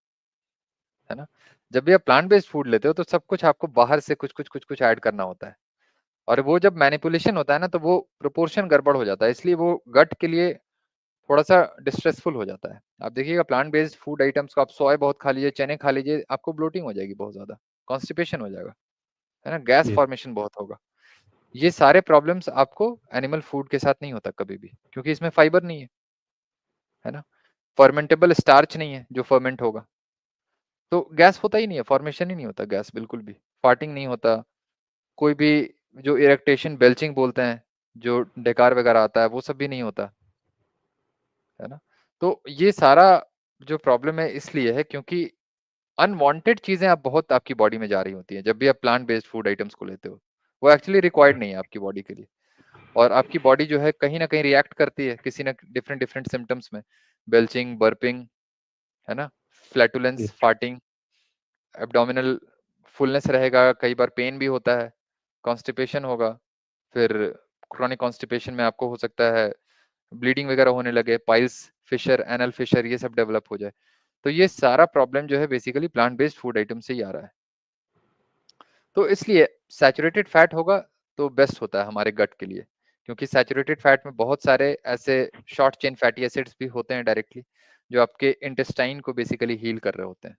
है ना। जब भी आप प्लांट बेस्ड फूड लेते हो तो सब कुछ आपको बाहर से कुछ कुछ कुछ कुछ ऐड करना होता है, और वो जब मैनिपुलेशन होता है ना तो वो प्रोपोर्शन गड़बड़ हो जाता है, इसलिए वो गट के लिए थोड़ा सा डिस्ट्रेसफुल हो जाता है। आप देखिएगा प्लांट बेस्ड फूड आइटम्स को, आप सोया बहुत खा लीजिए, चने खा लीजिए, आपको ब्लोटिंग हो जाएगी बहुत ज्यादा, कॉन्स्टिपेशन हो जाएगा, है ना, गैस Yes. फॉर्मेशन बहुत होगा। ये सारे प्रॉब्लम्स आपको एनिमल फूड के साथ नहीं होता कभी भी, क्योंकि इसमें फाइबर नहीं है ना, फर्मेंटेबल स्टार्च नहीं है जो फर्मेंट होगा, तो गैस होता ही नहीं है, फॉर्मेशन ही नहीं होता गैस, बिल्कुल भी फार्टिंग नहीं होता, कोई भी जो इरेक्टेशन, बेल्चिंग बोलते हैं, जो डेकार वगैरह आता है, वो सब भी नहीं होता, है ना। तो ये सारा जो प्रॉब्लम है इसलिए है क्योंकि अनवांटेड चीजें आप बहुत आपकी बॉडी में जा रही होती हैं जब भी आप प्लांट बेस्ड फूड आइटम्स को लेते हो, वो एक्चुअली रिक्वायर्ड नहीं है आपकी बॉडी के लिए, और आपकी बॉडी जो है कहीं ना कहीं रिएक्ट करती है किसी ना डिफरेंट डिफरेंट सिम्टम्स में, बेल्चिंग, बर्पिंग, है ना, flatulence, Yes. Farting, abdominal fullness रहेगा, कई बार पेन भी होता है, कॉन्स्टिपेशन होगा, फिर क्रोनिक कॉन्स्टिपेशन में आपको हो सकता है ब्लीडिंग वगैरह होने लगे, पाइल्स फिशर, एनल फिशर, ये सब डेवलप हो जाए। तो ये सारा प्रॉब्लम जो है basically plant based food item से ही आ रहा है। तो इसलिए सैचुरेटेड फैट होगा तो बेस्ट होता है हमारे गट के लिए, क्योंकि सैचुरेटेड फैट में बहुत सारे ऐसे शॉर्ट चेन फैटी एसिड्स भी होते हैं डायरेक्टली, जो आपके इंटेस्टाइन को बेसिकली हील कर रहे होते हैं,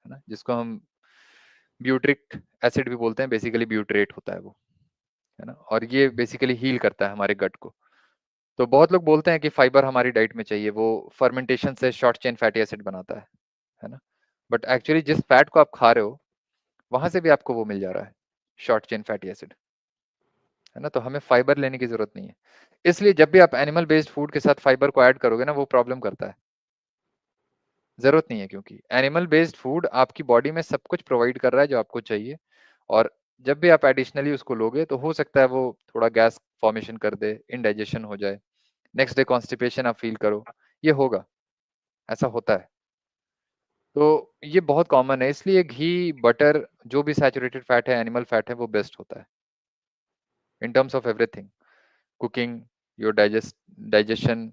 है ना, जिसको हम ब्यूट्रिक एसिड भी बोलते हैं, बेसिकली ब्यूट्रेट होता है वो, है ना, और ये बेसिकली हील करता है हमारे गट को। तो बहुत लोग बोलते हैं कि फाइबर हमारी डाइट में चाहिए, वो फर्मेंटेशन से शॉर्ट चेन फैटी एसिड बनाता है ना, बट एक्चुअली जिस फैट को आप खा रहे हो वहां से भी आपको वो मिल जा रहा है, शॉर्ट चेन फैटी एसिड, है ना। तो हमें फाइबर लेने की जरूरत नहीं है, इसलिए जब भी आप एनिमल बेस्ड फूड के साथ फाइबर को ऐड करोगे ना वो प्रॉब्लम करता है, जरूरत नहीं है, क्योंकि एनिमल बेस्ड फूड आपकी बॉडी में सब कुछ प्रोवाइड कर रहा है जो आपको चाहिए, और जब भी आप एडिशनली उसको लोगे तो हो सकता है वो थोड़ा गैस फॉर्मेशन कर दे, इनडाइजेशन हो जाए, नेक्स्ट डे कॉन्स्टिपेशन आप फील करो, ये होगा, ऐसा होता है। तो ये बहुत कॉमन है, इसलिए घी, बटर, जो भी सैचुरेटेड फैट है, एनिमल फैट है, वो बेस्ट होता है in terms of everything, cooking, your digestion,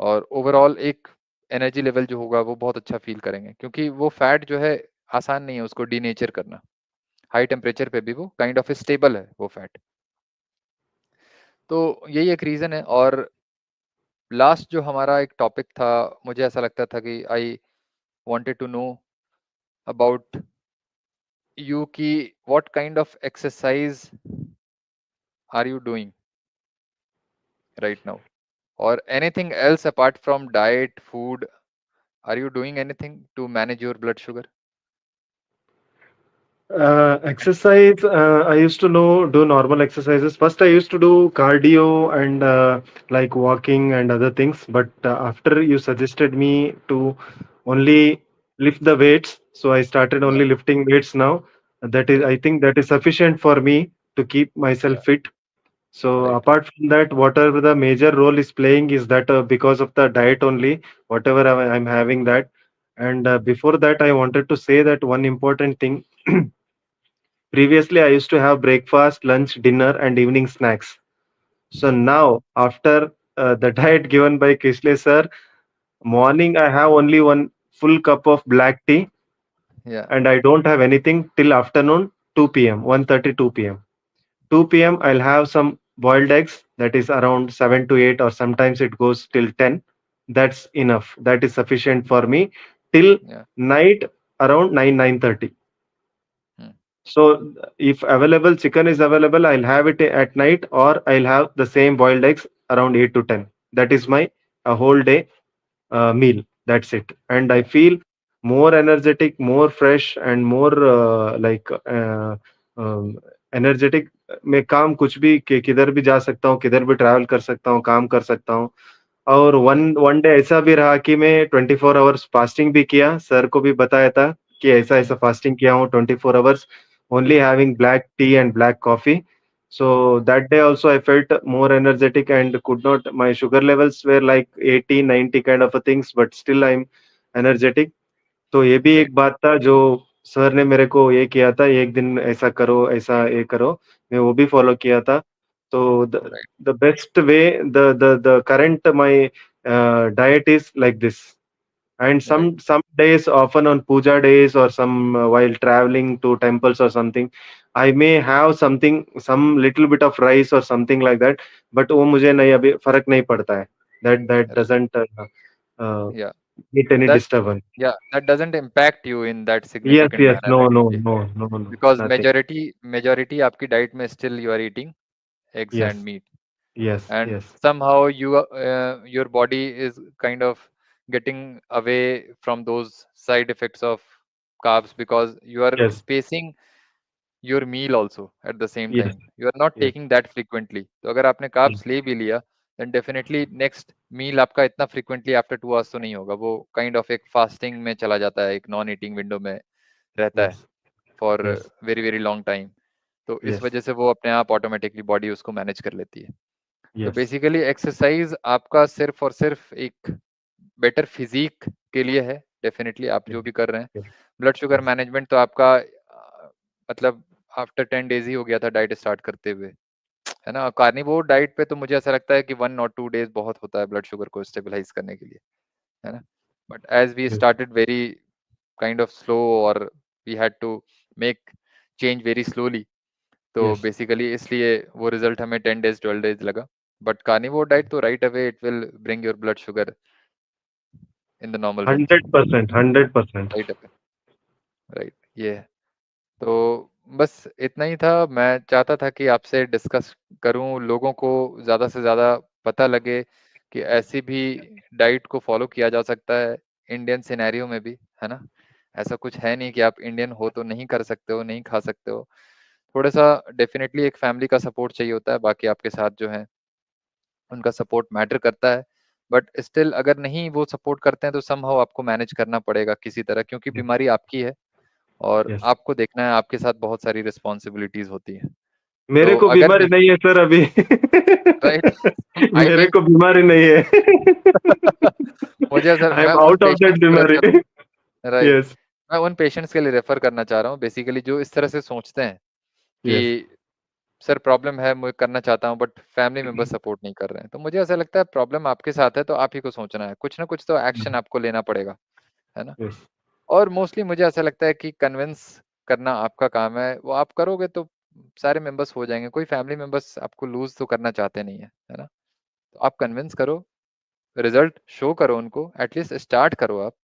और ओवरऑल एक एनर्जी लेवल जो होगा वो बहुत अच्छा फील करेंगे, क्योंकि वो फैट जो है आसान नहीं है उसको डीनेचर करना, हाई टेम्परेचर पे भी वो काइंड ऑफ स्टेबल है वो फैट। तो यही एक रीजन है। और लास्ट जो हमारा एक टॉपिक था, मुझे ऐसा लगता था कि I wanted to know about you कि what kind of exercise are you doing right now, और anything else apart from diet, food, are you doing anything to manage your blood sugar? Exercise, I used to know do normal exercises. First, I used to do cardio and like walking and other things. But after you suggested me to only lift the weights, so I started Yeah, only lifting weights now. That is, yeah, I think that is sufficient for me to keep yeah, myself fit. So right, apart from that, whatever the major role is playing is that because of the diet only, whatever I'm having that. And before that, I wanted to say that one important thing. Previously, I used to have breakfast, lunch, dinner, and evening snacks. So yeah, now, after the diet given by Kishle sir, Morning, I have only one full cup of black tea, Yeah, and I don't have anything till afternoon 2 p.m. 1:30 2 p.m. 2 p.m. I'll have some boiled eggs, that is around 7 to 8, or sometimes it goes till 10. That's enough. That is sufficient for me till yeah. night around 9 9:30. Hmm. So if available chicken is available, I'll have it at night, or I'll have the same boiled eggs around 8 to 10. That is my a whole day meal. That's it. And I Yeah, feel more energetic, more fresh, and more energetic. मैं काम कुछ भी किधर भी जा सकता हूँ, किधर भी ट्रैवल कर सकता हूँ, काम कर सकता हूँ। और वन right, वन डे ऐसा भी रहा कि मैं 24 आवर्स फास्टिंग भी किया, सर को भी बताया था कि ऐसा-ऐसा hmm, फास्टिंग किया हूँ 24 hours, only having black T and black coffee. So that day also I felt more energetic and could not, my sugar levels were like 80, 90 kind of a things, but still I'm energetic. तो ये भी great, एक बात था जो sir ने मेरे को ये किया था, एक दिन ऐसा करो, ऐसा ये करो, मैं वो भी फॉलो किया था. तो right, the best way, the current my diet is like this. And right, some days, often on puja days, or some while traveling to temples or something, I may have something, some little bit of rice or something like that. But वो मुझे नहीं, अभी फर्क नहीं पड़ता है. That right. doesn't uh, Yeah, get any that disturbance. yeah, that doesn't impact you in that Yes, significant yes. manner, I No, can no, say. no, no, no. Because Nothing. majority आपकी diet में still you are eating eggs and Yes, meat, yes, and yes, somehow your body is kind of getting away from those side effects of carbs because you are yes, spacing your meal also at the same yes, time. You are not yes, taking that frequently. तो अगर आपने yes, carbs ले भी लिया, then definitely next meal आपका इतना frequently after 2 hours तो नहीं होगा. वो kind of एक fasting में चला जाता है, एक non eating window में रहता है yes, for yes, very very long time. तो इस yes, वजह से वो अपने आप ऑटोमेटिकली बॉडी उसको मैनेज कर लेती है. तो yes, बेसिकली एक्सरसाइज आपका सिर्फ और सिर्फ एक बेटर फिजिक के लिए है. डेफिनेटली आप yes, जो भी कर रहे हैं, yes, blood sugar yes, management तो आपका मतलब आफ्टर 10 days ही हो गया था डाइट स्टार्ट करते हुए, है ना. कार्निवोर डाइट पे तो मुझे ऐसा लगता है कि 1 or 2 days बहुत होता है ब्लड शुगर को स्टेबलाइज करने के लिए, है ना. But as we yes, started very kind of slow और we had to make change very slowly, तो yes. बेसिकली इसलिए वो रिजल्ट हमें 10 days 12 days लगा. बट कार्निवोर डाइट तो right away it will bring your blood sugar in the normal range. 100%, 100%. Right away, right, ये है. तो बस इतना ही था. मैं चाहता था कि आपसे डिस्कस करूं, लोगों को ज़्यादा से ज़्यादा पता लगे कि ऐसी भी डाइट को फॉलो किया जा सकता है इंडियन सिनेरियो में भी, है ना. ऐसा कुछ है नहीं कि आप इंडियन हो तो नहीं कर सकते हो, नहीं खा सकते हो. थोड़ा सा डेफिनेटली एक फैमिली का सपोर्ट चाहिए होता है, बाकी आपके साथ जो है उनका सपोर्ट मैटर करता है. बट स्टिल अगर नहीं वो सपोर्ट करते हैं तो समहाउ आपको मैनेज करना पड़ेगा किसी तरह, क्योंकि Yes, बीमारी आपकी है और yes. आपको देखना है, आपके साथ बहुत सारी रिस्पॉन्सिबिलिटीज होती हैं. मेरे तो को अगर बीमारी नहीं, नहीं है सर अभी. राइट, आई मेरे मीन को बीमारी नहीं है. मुझे सर आई मैं एम उन आउट ऑफ दैट पेशेंट्स को बीमारी. रेफर, राइट, Yes, मैं उन पेशेंट्स के लिए रेफर करना चाह रहा हूँ बेसिकली जो इस तरह से सोचते हैं कि yes, सर प्रॉब्लम है, मैं करना चाहता हूँ बट फैमिली मेंबर सपोर्ट नहीं कर रहे हैं. तो मुझे ऐसा लगता है प्रॉब्लम आपके साथ है तो आप ही को सोचना है, कुछ ना कुछ तो एक्शन आपको लेना पड़ेगा, है ना. yes, और मोस्टली मुझे ऐसा लगता है कि कन्विंस करना आपका काम है, वो आप करोगे तो सारे मेंबर्स हो जाएंगे. कोई फैमिली मेंबर्स आपको लूज तो करना चाहते नहीं है ना. तो आप कन्विंस करो, रिजल्ट शो करो उनको, एटलीस्ट स्टार्ट करो. आप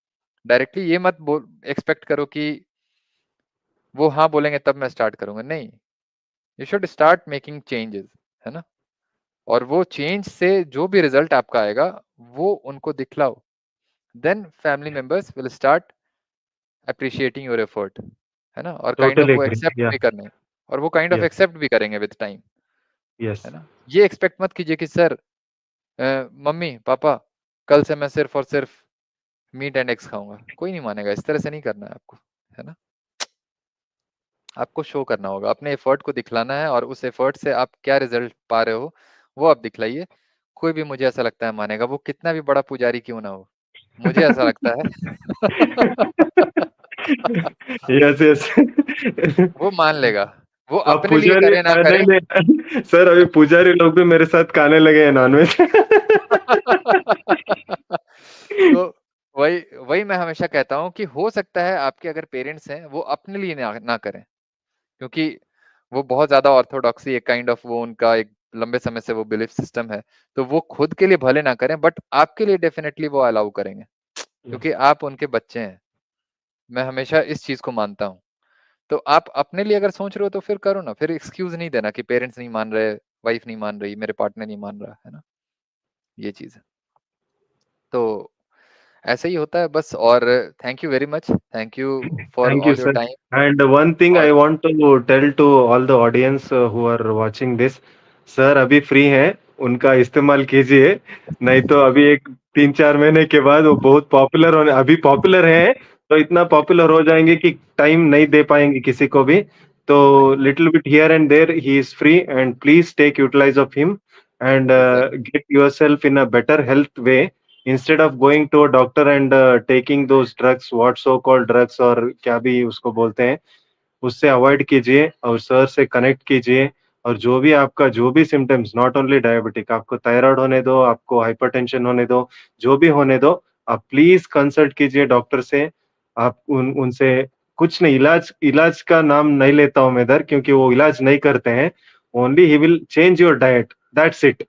डायरेक्टली ये मत बोल एक्सपेक्ट करो कि वो हाँ बोलेंगे तब मैं स्टार्ट करूंगा, नहीं. You should start making changes, है ना. और वो चेंज से जो भी रिजल्ट आपका आएगा वो उनको दिखलाओ, then family members will start appreciating your effort, है ना. और काइंड ऑफ totally वो agree. एक्सेप्ट Yeah, भी करने, और वो काइंड ऑफ yes, एक्सेप्ट भी करेंगे विद टाइम, है yes. ना. ये एक्सपेक्ट मत कीजिए कि सर मम्मी पापा कल से मैं सिर्फ और सिर्फ मीट एंड एग्स खाऊंगा. कोई नहीं मानेगा, इस तरह से नहीं करना है आपको, है ना. आपको शो करना होगा, अपने एफर्ट को दिखलाना है और उस एफर्ट से आप क्या रिजल्ट पा रहे हो वो आप दिखलाइए. कोई भी मुझे ऐसा लगता है मानेगा, वो कितना भी बड़ा पुजारी क्यों ना हो, मुझे ऐसा लगता है. Yes, yes. वो मान लेगा, वो अब अपने लिए पुजारी, करे ना नहीं करे. नहीं सर, अभी पुजारी लोग भी मेरे साथ खाने लगे हैं नॉनवेज. तो वही वही मैं हमेशा कहता हूँ कि हो सकता है आपके अगर पेरेंट्स हैं वो अपने लिए ना करें, क्योंकि वो बहुत ज्यादा ऑर्थोडॉक्सी एक काइंड ऑफ वो उनका एक लंबे समय से वो बिलीफ सिस्टम है, तो वो खुद के लिए भले ना करें बट आपके लिए डेफिनेटली वो अलाउ करेंगे, क्योंकि आप उनके बच्चे हैं। मैं हमेशा इस चीज को मानता हूँ। तो आप अपने लिए अगर सोच रहे हो तो फिर करो ना, फिर एक्सक्यूज नहीं देना कि पेरेंट्स नहीं मान रहे, वाइफ नहीं मान रही, मेरे पार्टनर नहीं मान रहा है ना, ये चीज है। तो ऐसे ही होता है बस। और thank you very much, thank you for Thank you, all your sir. Time. And one thing और I want to tell to all the audience who are watching this, sir अभी फ्री हैं, उनका इस्तेमाल कीजिए, नहीं तो अभी एक 3-4 महीने के बाद वो बहुत पॉपुलर होने, अभी पॉपुलर हैं तो इतना पॉपुलर हो जाएंगे कि टाइम नहीं दे पाएंगे किसी को भी। तो little bit here and there he is free and please take utilize of him and exactly. get yourself in a better health way instead of going to a doctor and taking those drugs, what so called drugs और क्या भी उसको बोलते हैं, उससे avoid कीजिए और sir से कनेक्ट कीजिए। और जो भी आपका जो भी सिम्टम्स, नॉट ओनली डायबिटिक, आपको थायराइड होने दो, आपको हाइपरटेंशन होने दो, जो भी होने दो, आप प्लीज कंसल्ट कीजिए डॉक्टर से। आप उनसे कुछ नहीं, इलाज इलाज का नाम नहीं लेता हूँ मैं इधर, क्योंकि वो इलाज नहीं करते हैं। Only he will change your diet, that's it,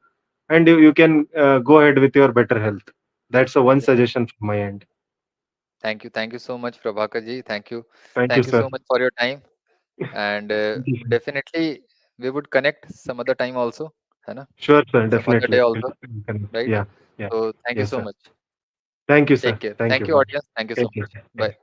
and you can go ahead with your better health. That's a one suggestion from my end. Thank you so much Prabhakar ji, Thank you, thank you sir. So much for your time. And definitely we would connect some other time also, है ना, Sure, sir. Some other day Definitely. Also, Connect. Right? Yeah. Yeah. तो thank you Yes, so sir. Much. Thank you, take sir. Care, Thank you. Thank you Bye. Audience, thank you so Take much. care. Bye.